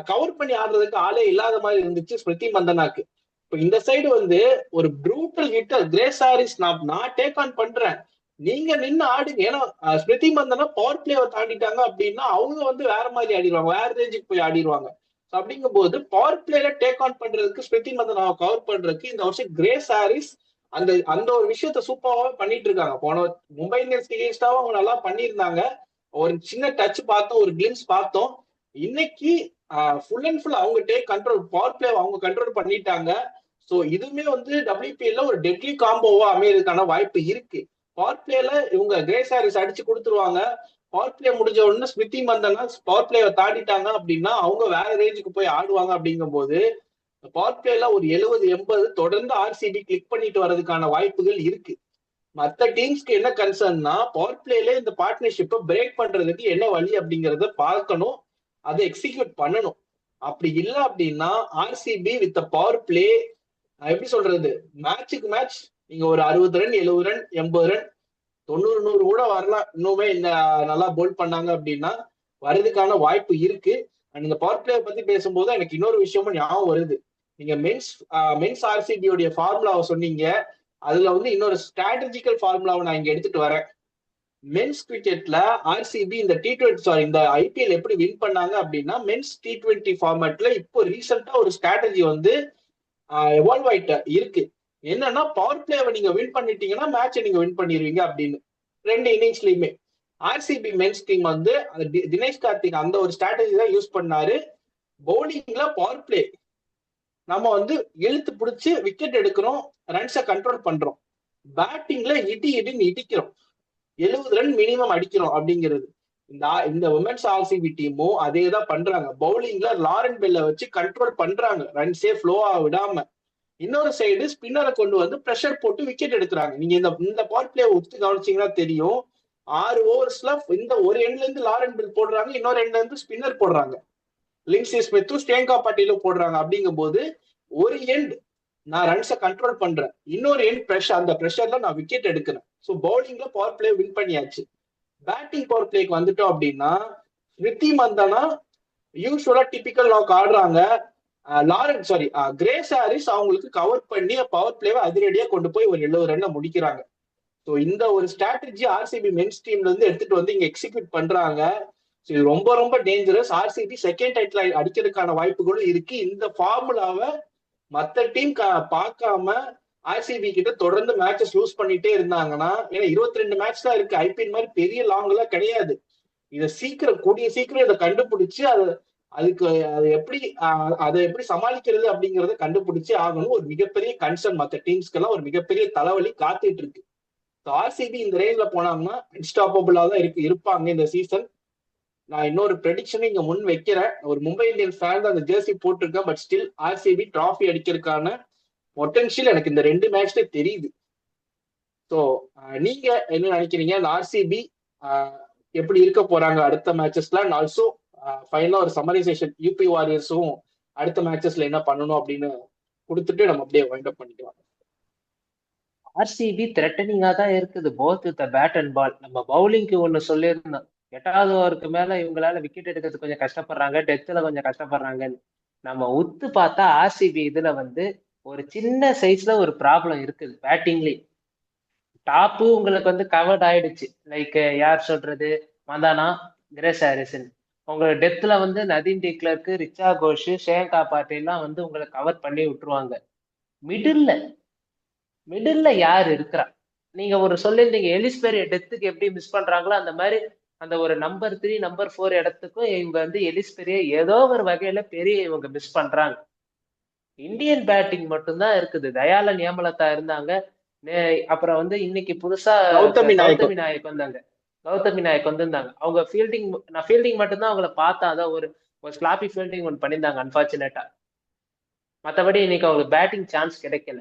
Speaker 2: கவர் பண்ணி ஆடுறதுக்கு ஆளே இல்லாத மாதிரி இருந்துச்சு ஸ்மிருதி மந்தனாக்கு. இப்ப இந்த சைடு வந்து ஒரு ப்ரூட்டல் ஹிட்டர் கிரேஸ் ஹாரிஸ் நான் டேக் ஆன் பண்றேன், நீங்க நின்று ஆடுங்க. ஏன்னா ஸ்மிருதி மந்தனா பவர் பிளேவை தாண்டிட்டாங்க அப்படின்னா அவங்க வந்து வேற மாதிரி ஆடிடுவாங்க, வேற ரேஞ்சுக்கு போய் ஆடிடுவாங்க. அப்படிங்கும் போது பவர் பிளேல டேக் ஆன் பண்றதுக்கு ஸ்மிருதி மந்தனாவை கவர் பண்றதுக்கு இந்த வருஷம் கிரேஸ் ஹாரிஸ் அந்த அந்த ஒரு விஷயத்த சூப்பராகவே பண்ணிட்டு இருக்காங்க. போன மும்பை இந்தியன்ஸ் எகெயின்ஸ்டாவும் அவங்க நல்லா பண்ணியிருந்தாங்க. ஒரு சின்ன டச் பார்த்தோம், ஒரு கிளிம்ஸ் பார்த்தோம். இன்னைக்கு ஃபுல் அண்ட் ஃபுல் அவங்க டேக் கண்ட்ரோல், பவர் பிளே அவங்க கண்ட்ரோல் பண்ணிட்டாங்க. ஸோ இதுவுமே வந்து WPL ஒரு டெட்லி காம்போவா அமையறதுக்கான வாய்ப்பு இருக்கு. பவர் பிளேல இவங்க கிரேஸ் ஹாரிஸ் அடிச்சு கொடுத்துருவாங்க. பவர் பிளே முடிஞ்ச உடனே ஸ்மிருதி மந்தனா பவர் பிளேவை தாண்டிட்டாங்க அப்படின்னா அவங்க வேற ரேஞ்சுக்கு போய் ஆடுவாங்க. அப்படிங்கும் போது பவர் பிளேல ஒரு 70-80 தொடர்ந்து ஆர்சிபி கிளிக் பண்ணிட்டு வர்றதுக்கான வாய்ப்புகள் இருக்கு. மற்ற டீம்ஸ்க்கு என்ன கன்சர்ன்னா பவர் பிளேல இந்த பார்ட்னர்ஷிப்பை பிரேக் பண்றதுக்கு என்ன வழி அப்படிங்கறத பார்க்கணும், அதை எக்ஸிக்யூட் பண்ணணும். அப்படி இல்லை அப்படின்னா ஆர்சிபி வித் பவர் பிளே, எப்படி சொல்றது, மேட்சுக்கு மேட்ச் நீங்க ஒரு 60 ரன் 70 ரன் 80 ரன் 90 100 கூட வரலாம். இன்னுமே இந்த நல்லா போல்ட் பண்ணாங்க அப்படின்னா வர்றதுக்கான வாய்ப்பு இருக்கு. அண்ட் இந்த பவர் பிளே பத்தி பேசும்போது எனக்கு இன்னொரு விஷயமும் ஞாபகம் வருது. நீங்க மென்ஸ் ஆர்சிபியோடைய ஃபார்முலாவை சொன்னீங்க. அதுல வந்து இன்னொரு ஸ்ட்ராட்டஜிக்கல் ஃபார்முலாவை நான் இங்க எடுத்துட்டு வரேன். மென்ஸ் கிரிக்கெட்ல ஆர்சிபி இந்த இந்த ஐபிஎல் எப்படி வின் பண்ணாங்க அப்படின்னா, மென்ஸ் T20 ஃபார்மேட்ல இப்போ ரீசெண்டா ஒரு ஸ்ட்ராட்டஜி வந்து எவால்வ் ஆயிட்ட இருக்கு. என்னன்னா பவர் பிளேவை நீங்க வின் பண்ணிட்டீங்கன்னா மேட்சை நீங்க வின் பண்ணிடுவீங்க அப்படின்னு. 2 இன்னிங்ஸ்லயுமே ஆர்சிபி மென்ஸ் டீம் வந்து தினேஷ் கார்த்திக் அந்த ஒரு ஸ்ட்ராட்டஜி தான் யூஸ் பண்ணாரு. பவுலிங்ல பவர் பிளே நம்ம வந்து இழுத்து பிடிச்சி விக்கெட் எடுக்கிறோம், ரன்ஸை கண்ட்ரோல் பண்றோம். பேட்டிங்ல இடின்னு இடிக்கிறோம், 70 ரன் மினிமம் அடிக்கிறோம் அப்படிங்கிறது. இந்த உமன்ஸ் ஆர்சிபி டீமும் அதே தான் பண்றாங்க. பவுலிங்ல லாரன் பெல்ல வச்சு கண்ட்ரோல் பண்றாங்க, ரன்ஸே ஃப்ளோவா விடாம. இன்னொரு சைடு ஸ்பின்னரை கொண்டு வந்து பிரஷர் போட்டு விக்கெட் எடுக்கிறாங்க. நீங்க இந்த பவர் பிளே ஒத்து கவனிச்சீங்கன்னா தெரியும். 6 ஓவர்ஸ்ல இந்த ஒரு எண்ட்ல இருந்து லாரன் பெல் போடுறாங்க, இன்னொரு எண்ட்ல இருந்து ஸ்பின்னர் போடுறாங்க, லின்சி ஸ்மித்தும் ஸ்டேங்கா பாட்டிலும் போடுறாங்க. அப்படிங்கும் போது ஒரு எண்ட் நான் ரன்ஸை கண்ட்ரோல் பண்றேன், இன்னொரு எண்ட் பிரஷர், அந்த பிரஷர்ல நான் விக்கெட் எடுக்கிறேன். ஸோ பவுலிங்ல பவர் பிளே வின் பண்ணியாச்சு. பேட்டிங் பவர் பிளேக்கு வந்துட்டோம் அப்படின்னா ஸ்மிருதி மந்தனா யூஸ்வலா டிபிக்கல் லாக் ஆடுறாங்க. கிரேஸ் ஹாரிஸ் அவங்களுக்கு கவர் பண்ணி பவர் பிளேவை அதிரடியா கொண்டு போய் ஒரு 70 ரன்னை முடிக்கிறாங்க. ஸோ இந்த ஒரு ஸ்ட்ராட்டஜி ஆர்சிபி மென்ஸ் டீம்ல இருந்து எடுத்துட்டு வந்து இங்க எக்ஸிக்யூட் பண்றாங்க. ஸோ இது ரொம்ப ரொம்ப டேஞ்சரஸ். ஆர்சிபி செகண்ட் டைட்டில் அடிக்கிறதுக்கான வாய்ப்புகளும் இருக்கு. இந்த ஃபார்முலாவை மற்ற டீம் பார்க்காம ஆர்சிபி கிட்ட தொடர்ந்து மேட்சஸ் லூஸ் பண்ணிட்டே இருந்தாங்கன்னா, ஏன்னா 22 மேட்ச் தான் இருக்கு, ஐபிஎல் மாதிரி பெரிய லாங் எல்லாம் கிடையாது. இதை கூடிய சீக்கிரம் இதை கண்டுபிடிச்சு அதை எப்படி சமாளிக்கிறது அப்படிங்கறத கண்டுபிடிச்சு ஆகணும். ஒரு மிகப்பெரிய கன்சர்ன், மற்ற டீம்ஸ்க்கெல்லாம் ஒரு மிகப்பெரிய தலைவலி காத்துட்டு இருக்கு. ஆர்சிபி இந்த ரேஞ்ச்ல போனாங்கன்னா அன்ஸ்டாப்பபிளா தான் இருப்பாங்க இந்த சீசன். நான் இன்னொரு ப்ரெடிக்ஷன் இங்க முன் வைக்கிறேன். ஒரு மும்பை இந்தியன்ஸ் ஃபேன் தான் அந்த ஜெர்சி போட்டிருக்கேன். பட் ஸ்டில் ஆர்சிபி டிராஃபி அடிக்கிறதுக்கான பொட்டன்ஷியல் எனக்கு இந்த 2 மேட்ச்ல தெரியுது. ஸோ நீங்க என்ன நினைக்கிறீங்க, இந்த ஆர்சிபி எப்படி இருக்க போறாங்க அடுத்த மேட்சஸ்ல? அண்ட் ஆல்சோ ஃபைனலா ஒரு சம்மரைசேஷன், யூபி வாரியர்ஸும் அடுத்த மேட்சஸ்ல என்ன பண்ணணும் அப்படின்னு கொடுத்துட்டு நம்ம அப்படியே வைண்ட் அப் பண்ணிக்கலாம்.
Speaker 3: ஆர்சிபி த்ரெட்டனிங்கா தான் இருக்குது, both with bat and ball. நம்ம பவுலிங்க்கு ஒண்ணு சொல்லியிருந்தோம், 8வது ஓவருக்கு மேல இவங்களால விக்கெட் எடுக்கிறது கொஞ்சம் கஷ்டப்படுறாங்க, டெத்துல கொஞ்சம் கஷ்டப்படுறாங்கன்னு. நம்ம உத்து பார்த்தா ஆர்சிபி இதுல வந்து ஒரு சின்ன சைஸ்ல ஒரு ப்ராப்ளம் இருக்குது பேட்டிங்லயே. டாப்பு உங்களுக்கு வந்து கவர்ட் ஆயிடுச்சு, லைக் யார் சொல்றது, மந்தானா, கிரேஸ் ஹாரிசன். உங்க டெத்துல வந்து நதீம் டி கிளர்க், ரிச்சா கோஷ், ஷேங்கா பாட்டேல்லாம் வந்து உங்களை கவர் பண்ணி விட்டுருவாங்க. மிடில்ல யார் இருக்கிறா? நீங்க ஒரு சொல்லியிருந்தீங்க எலிஸ்பெரிய டெத்துக்கு எப்படி மிஸ் பண்றாங்களோ அந்த மாதிரி அந்த ஒரு நம்பர் 3 நம்பர் 4 இடத்துக்கும் இவங்க வந்து எலிஸ்பெரிய ஏதோ ஒரு வகையில பெரிய இவங்க மிஸ் பண்றாங்க. இந்தியன் பேட்டிங் மட்டும்தான் இருக்குது. தயாளன் ஏமலதா இருந்தாங்க, அப்புறம் வந்து இன்னைக்கு புதுசா கௌதமி நாயக் வந்தாங்க. அவங்க நான் ஃபீல்டிங் மட்டும்தான் அவங்கள பார்த்தேன். அதான் ஒரு ஸ்லாப்பி ஃபீல்டிங் ஒன்று பண்ணியிருந்தாங்க அன்பார்ச்சுனேட்டா. மற்றபடி இன்னைக்கு அவங்களுக்கு பேட்டிங் சான்ஸ் கிடைக்கல.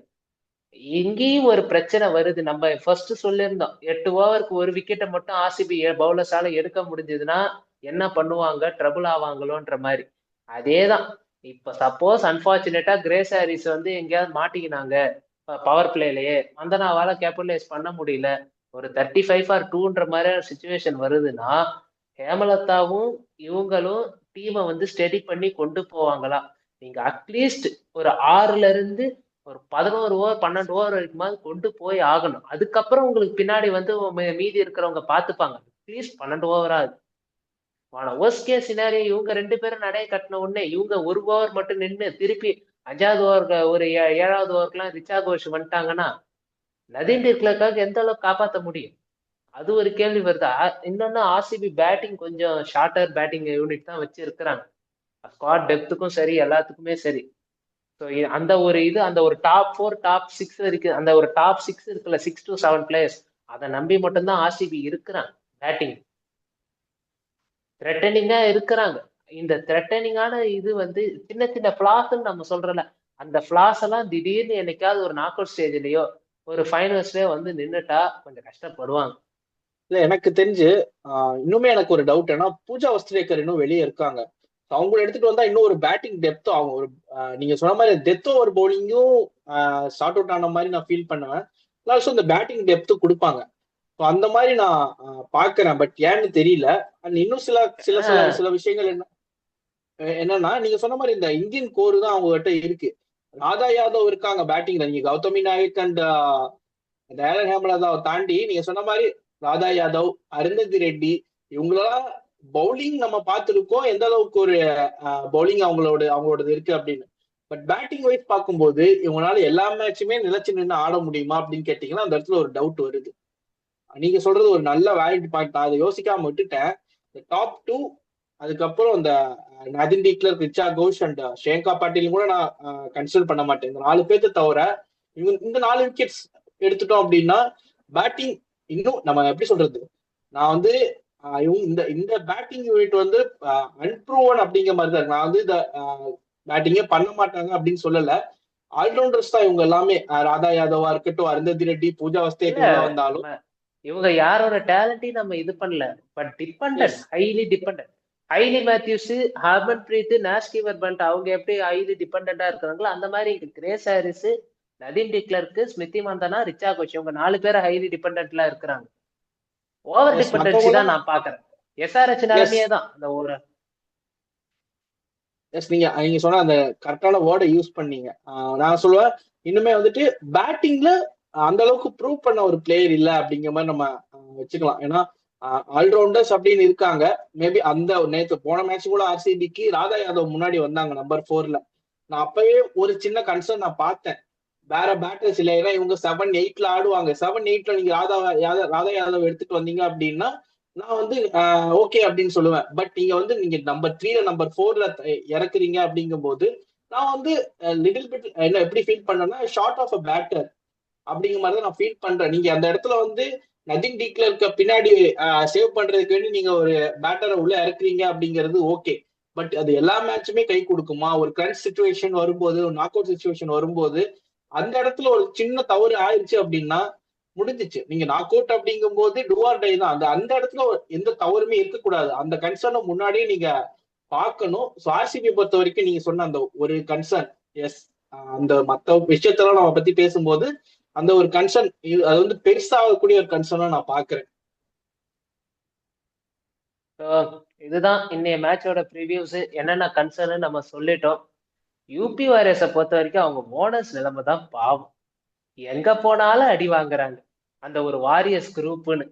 Speaker 3: இங்கேயும் ஒரு பிரச்சனை வருது. நம்ம ஃபர்ஸ்ட் சொல்லியிருந்தோம், 8 ஓவருக்கு ஒரு விக்கெட்டை மட்டும் ஆர்சிபி பவுலர்ஸால எடுக்க முடிஞ்சதுன்னா என்ன பண்ணுவாங்க, ட்ரபுள் ஆவாங்களோன்ற மாதிரி. அதேதான் இப்ப சப்போஸ் அன்பார்ச்சுனேட்டா கிரேஸ் ஹாரிஸ் வந்து எங்கேயாவது மாட்டிக்கினாங்க பவர் பிளேலயே, மந்தனாவால கேபிட்டலைஸ் பண்ண முடியல, ஒரு 35-2ன்ற மாதிரி சுச்சுவேஷன் வருதுன்னா ஹேமலதாவும் இவங்களும் டீமை வந்து ஸ்டெடி பண்ணி கொண்டு போவாங்களா? நீங்க அட்லீஸ்ட் ஒரு 6ல இருந்து ஒரு 11 ஓவர் 12 ஓவர் வரைக்கும் கொண்டு போய் ஆகணும். அதுக்கப்புறம் உங்களுக்கு பின்னாடி வந்து மீதி இருக்கிறவங்க பார்த்துப்பாங்க. அட்லீஸ்ட் 12 ஓவராது. ஆனா ஒர்ஸ்ட் கேஸ் சினாரியோ இவங்க 2 பேரும் நடைய கட்டின உடனே இவங்க 1 ஓவர் மட்டும் நின்று திருப்பி 5வது ஓவருக்கு ஒரு 7வது ஓவருக்குலாம் ரிச்சா கோஷ் வந்துட்டாங்கன்னா நதீம் டி கிளர்க்காக எந்த அளவுக்கு காப்பாற்ற முடியும்? அது ஒரு கேள்வி வருது. இன்னொன்னு ஆர்சிபி பேட்டிங் கொஞ்சம் ஷார்ட்டர் பேட்டிங் யூனிட் தான் வச்சு இருக்கிறாங்க, ஸ்குவாட் டெப்த்துக்கும் சரி எல்லாத்துக்குமே சரி. ஸோ அந்த ஒரு டாப் 4 டாப் 6 இருக்கு, அந்த ஒரு டாப் 6 இருக்குல்ல, 6 to 7 பிளேயர்ஸ், அதை நம்பி மட்டும்தான் ஆர்சிபி இருக்கிறாங்க. பேட்டிங் த்ரெட்டனிங்கா இருக்கிறாங்க. இந்த த்ரெட்டனிங்கான இது வந்து சின்ன சின்ன ஃபிளாஸ்ன்னு நம்ம சொல்றல, அந்த ஃபிளாஸ் எல்லாம் திடீர்னு என்னைக்காவது ஒரு நாக் அவுட் ஸ்டேஜ்லயோ ஒரு ஃபைனல்ஸ்லயோ வந்து நின்றுட்டா கொஞ்சம் கஷ்டப்படுவாங்க.
Speaker 2: இல்ல எனக்கு தெரிஞ்சு இன்னுமே எனக்கு ஒரு டவுட், ஏன்னா பூஜா வஸ்திரேக்கர் இன்னும் வெளியே இருக்காங்க. அவங்க எடுத்துட்டு வந்தா இன்னும் ஒரு பேட்டிங் டெப்த்தும் ஆகும். ஒரு நீங்க சொன்ன மாதிரி டெத் ஓவர் பவுலிங்கும் ஷார்ட் அவுட் ஆன மாதிரி நான் ஃபீல் பண்ணுவேன். ஆல்சோ இந்த பேட்டிங் டெப்த் கொடுப்பாங்க. ஸோ அந்த மாதிரி நான் பாக்குறேன். பட் ஏன்னு தெரியல. அண்ட் இன்னும் சில சில சில
Speaker 3: ஆஹ்
Speaker 2: சில விஷயங்கள் என்னன்னா நீங்க சொன்ன மாதிரி இந்த இந்தியன் கோர் தான் அவங்க கிட்ட இருக்கு. ராதா யாதவ் இருக்காங்க பேட்டிங்ல. நீங்க கௌதமி நாயக் அண்ட் டேரன் ஹேமலதாவை தாண்டி நீங்க சொன்ன மாதிரி ராதா யாதவ், அருந்ததி ரெட்டி இவங்களெல்லாம் பவுலிங் நம்ம பார்த்துருக்கோம் எந்த அளவுக்கு ஒரு பவுலிங் அவங்களோடது இருக்கு அப்படின்னு. பட் பேட்டிங் வைஸ் பார்க்கும்போது இவங்களால எல்லா மேட்சுமே நிலைச்சு நின்று ஆட முடியுமா அப்படின்னு கேட்டீங்கன்னா அந்த இடத்துல ஒரு டவுட் வருது. நீங்க சொல்றது ஒரு நல்ல வேலிட் பாயிண்ட். நான் அதை யோசிக்காம விட்டுட்டேன். இந்த டாப் டூ, அதுக்கப்புறம் இந்த நதின் டிக்லர், ரிச்சா கோஷ் அண்ட் ஷேங்கா பாட்டீலும் கூட நான் கன்சிடர் பண்ண மாட்டேன். இந்த 4 பேர்த்த தவிர இந்த 4 விக்கெட்ஸ் எடுத்துட்டோம் அப்படின்னா பேட்டிங் இன்னும் நம்ம எப்படி சொல்றது, நான் வந்து இந்த இந்த பேட்டிங் யூனிட் வந்து அன்ப்ரூவன் அப்படிங்கிற மாதிரி தான் இருக்கு. நான் வந்து இந்த பேட்டிங்கே பண்ண மாட்டாங்க அப்படின்னு சொல்லல. ஆல்ரவுண்டர்ஸ் தான் இவங்க எல்லாமே. ராதா யாதவா இருக்கட்டும், அருந்ததி ரெட்டி, பூஜா வஸ்தேக்கு
Speaker 3: இல்ல
Speaker 2: உள்ள வந்தாலும்.
Speaker 3: இவங்க யாரோட டேலண்டையும் நம்ம இது பண்ணல. But dependent, highly dependent. Hayley Matthews, Harmanpreet, Nat Sciver Brunt அவங்க எப்படி ஹைலி டிபெண்டா இருக்கிறாங்களோ அந்த மாதிரி கிரேஸ் ஹாரிஸ், நதீம் டிக்லருக்கு, ஸ்மிருதி மந்தனா, ரிச்சா கோஷ் இவங்க 4 பேர் ஹைலி டிபெண்டன்ட்ல இருக்கிறாங்க. ஓவர் டிபெண்டன்சி தான் நான் பாக்குறேன். எஸ்ஆர்ஹெச் நிலைமையே தான் அந்த ஒரு
Speaker 2: நீங்க நீங்க சொன்ன அந்த கரெக்டான வேர்டை யூஸ் பண்ணீங்க. நான் சொல்லுவேன் இன்னுமே வந்துட்டு பேட்டிங்ல அந்த அளவுக்கு ப்ரூவ் பண்ண ஒரு பிளேயர் இல்ல அப்படிங்கிற மாதிரி நம்ம வச்சுக்கலாம். ஏன்னா ஆல்ரவுண்டர்ஸ் அப்படின்னு இருக்காங்க. மேபி அந்த நேற்று போன மேட்ச் கூட ஆர்சிபிக்கு ராதா யாதவ் முன்னாடி வந்தாங்க நம்பர் 4ல. நான் அப்பவே ஒரு சின்ன கன்சர்ன் நான் பார்த்தேன். வேற பேட்டர்ஸ் இல்லை. ஏன்னா இவங்க 7-8ல ஆடுவாங்க. 7-8ல நீங்க ராதா யாதவ் எடுத்துட்டு வந்தீங்க அப்படின்னா நான் வந்து ஓகே அப்படின்னு சொல்லுவேன். பட் நீங்க வந்து நீங்க நம்பர் 3ல நம்பர் 4ல இறக்குறீங்க அப்படிங்கும் போது நான் வந்து லிட்டில் பிட் என்ன எப்படி ஃபீல் பண்ணேன்னா ஷார்ட் ஆஃப் அ பேட்டர் அப்படிங்கிற மாதிரி தான் நான் ஃபீல் பண்றேன். நீங்க அந்த இடத்துல வந்து நதின் டிக்லருக்கு பின்னாடி சேவ் பண்றதுக்கு வேண்டி நீங்க ஒரு பேட்டரை உள்ள இறக்குறீங்க அப்படிங்கிறது ஓகே. பட் அது எல்லா மேட்சுமே கை கொடுக்குமா? ஒரு கிரன்ச் சுச்சுவேஷன் வரும்போது, ஒரு நாக் அவுட் சுச்சுவேஷன் வரும்போது அந்த இடத்துல ஒரு சின்ன தவறு ஆயிடுச்சு அப்படின்னா முடிஞ்சிச்சு. நீங்க நாக் அவுட் அப்படிங்கும் போது டுவார் டை தான். அந்த இடத்துல எந்த தவறுமே இருக்கக்கூடாது. அந்த கன்சர்னை முன்னாடியே நீங்க பார்க்கணும். ஸோ ஆர்சிபி பொறுத்த வரைக்கும் நீங்க சொன்ன அந்த ஒரு கன்சர்ன், எஸ், அந்த மத்த விஷயத்தெல்லாம் நம்ம பத்தி பேசும்போது அந்த ஒரு கன்சர்ன் அது வந்து பெருசாகக்கூடிய ஒரு கன்சர்னா நான் பாக்குறேன்.
Speaker 3: இதுதான் இன்னைய மேட்சோட ப்ரிவியூஸ். என்னென்ன கன்சர்ன் நம்ம சொல்லிட்டோம். யூபி வாரியர்ஸை பொறுத்த வரைக்கும் அவங்க ஓனர்ஸ் நிலைமை தான் பாவம். எங்க போனாலும் அடி வாங்குறாங்க. அந்த ஒரு வாரியர்ஸ் குரூப்னு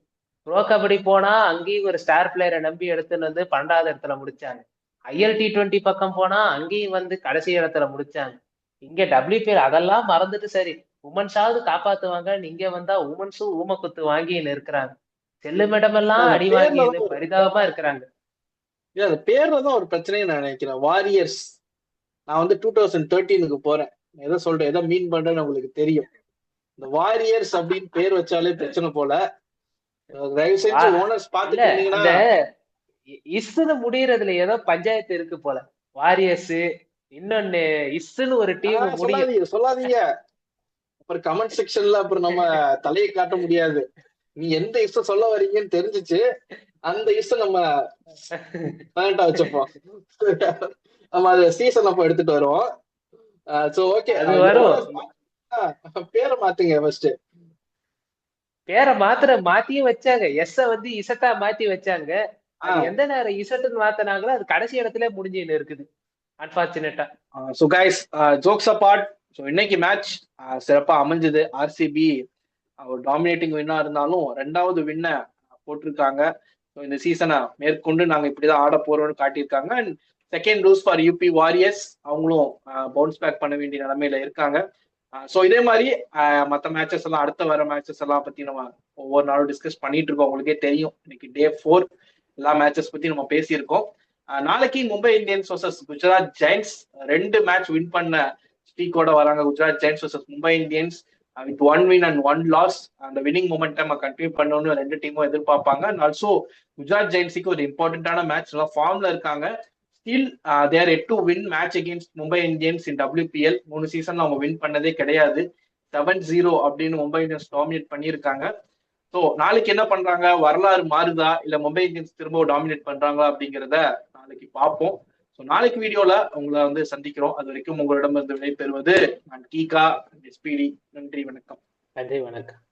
Speaker 3: ப்ரோ கபடி போனா அங்கேயும் ஒரு ஸ்டார் பிளேயரை நம்பி எடுத்துன்னு வந்து 12வது இடத்துல முடிச்சாங்க. ILT20 பக்கம் போனா அங்கேயும் வந்து கடைசி இடத்துல முடிச்சாங்க. இங்க WPL அதெல்லாம் மறந்துட்டு சரி உமன்ஸாவது காப்பாத்துவாங்க, இங்க வந்தா உமன்ஸும் ஊம குத்து வாங்கின்னு இருக்கிறாங்க. செல்லுமிடமெல்லாம் அடி வாங்கின்னு பரிதாபமா இருக்கிறாங்க.
Speaker 2: அந்த பேர்ல தான் ஒரு பிரச்சனையை நான் நினைக்கிறேன். வாரியர்ஸ். நான் வந்து 2013க்கு போறேன். எதை சொல்றேன், எதை மீன் பண்றேன்னு உங்களுக்கு தெரியும். இந்த வாரியர்ஸ் அப்படின்னு பேர் வச்சாலே பிரச்சனை போல. தயவு செஞ்சு ஓனர்ஸ் பாத்துட்டீங்கன்னா
Speaker 3: இஸ்ன்னு முடியறதுல ஏதோ பஞ்சாயத்து இருக்கு போல. வாரியர்ஸ் இன்னொன்னு இஸ்ன்னு ஒரு டீம்
Speaker 2: சொல்லாதீங்க. அப்புறம் கமெண்ட் செக்ஷன்ல அப்புறம் நம்ம தலையை காட்ட முடியாது. நீ எந்த இஷ்ட சொல்ல வரீங்கன்னு தெரிஞ்சிச்சு. அந்த இஷ்ட நம்ம வச்சப்போம். நம்ம அது சீசன் அப்ப எடுத்துட்டு வருவோம். சோ ஓகே, பேரை மாத்துங்க ஃபர்ஸ்ட்.
Speaker 3: பேரை மாத்தியும் வச்சாங்க. எஸ் வந்து இசட்டா மாத்தி வச்சாங்க. எந்த நேரம் இசட்டுன்னு மாத்தினாங்களோ அது கடைசி இடத்துல முடிஞ்சுன்னு இருக்குது அன்பார்ச்சுனேட்டா.
Speaker 2: So guys, jokes apart, so இன்னைக்கு மேட்ச் சிறப்பா அமைஞ்சது. ஆர்சிபி ஒரு டாமினேட்டிங் வின்னா இருந்தாலும் 2வது வின்ன போட்டிருக்காங்க. இந்த சீசனை மேற்கொண்டு நாங்க இப்படிதான் ஆட போறோம்னு காட்டியிருக்காங்க. And second loss for UP Warriors, அவங்களும் பவுன்ஸ் பேக் பண்ண வேண்டிய நிலைமையில இருக்காங்க. ஸோ இதே மாதிரி மற்ற மேட்சஸ் எல்லாம், அடுத்த வர மேட்சஸ் எல்லாம் பத்தி நம்ம ஒவ்வொரு நாளும் டிஸ்கஸ் பண்ணிட்டு இருக்கோம். உங்களுக்கே தெரியும் இன்னைக்கு டே 4 எல்லா மேட்சஸ் பத்தி நம்ம பேசியிருக்கோம். நாளைக்கு Mumbai Indians versus Gujarat Giants 2 match win பண்ண ஸ்ட்ரீக்கோட வராங்க. Gujarat Giants versus Mumbai Indians with 1 win and 1 loss. அந்த வின்னிங் மொமெண்டம் கண்டினியூ பண்ணணும்னு 2 டீமும் எதிர்பார்ப்பாங்க. அண்ட் ஆல்சோ குஜராத் ஜெயின்ஸுக்கு ஒரு இம்பார்ட்டன்டான மேட்ச், எல்லாம் ஃபார்ம்ல இருக்காங்க. Still they are yet to win match against Mumbai Indians in WPL. 3 சீசன்ல அவங்க வின் பண்ணதே கிடையாது. 7-0 அப்படின்னு மும்பை இந்தியன்ஸ் டாமினேட் பண்ணியிருக்காங்க. ஸோ நாளைக்கு என்ன பண்றாங்க, வரலாறு மாறுதா இல்ல மும்பை இந்தியன்ஸ் திரும்ப டாமினேட் பண்றாங்களா அப்படிங்கிறத நாளைக்கு பார்ப்போம். ஸோ நாளைக்கு வீடியோல உங்களை வந்து சந்திக்கிறோம். அது வரைக்கும் உங்களிடம் இருந்து விடைபெறுவது நான் கீகா, எஸ்பிடி. நன்றி, வணக்கம்.
Speaker 3: நன்றி, வணக்கம்.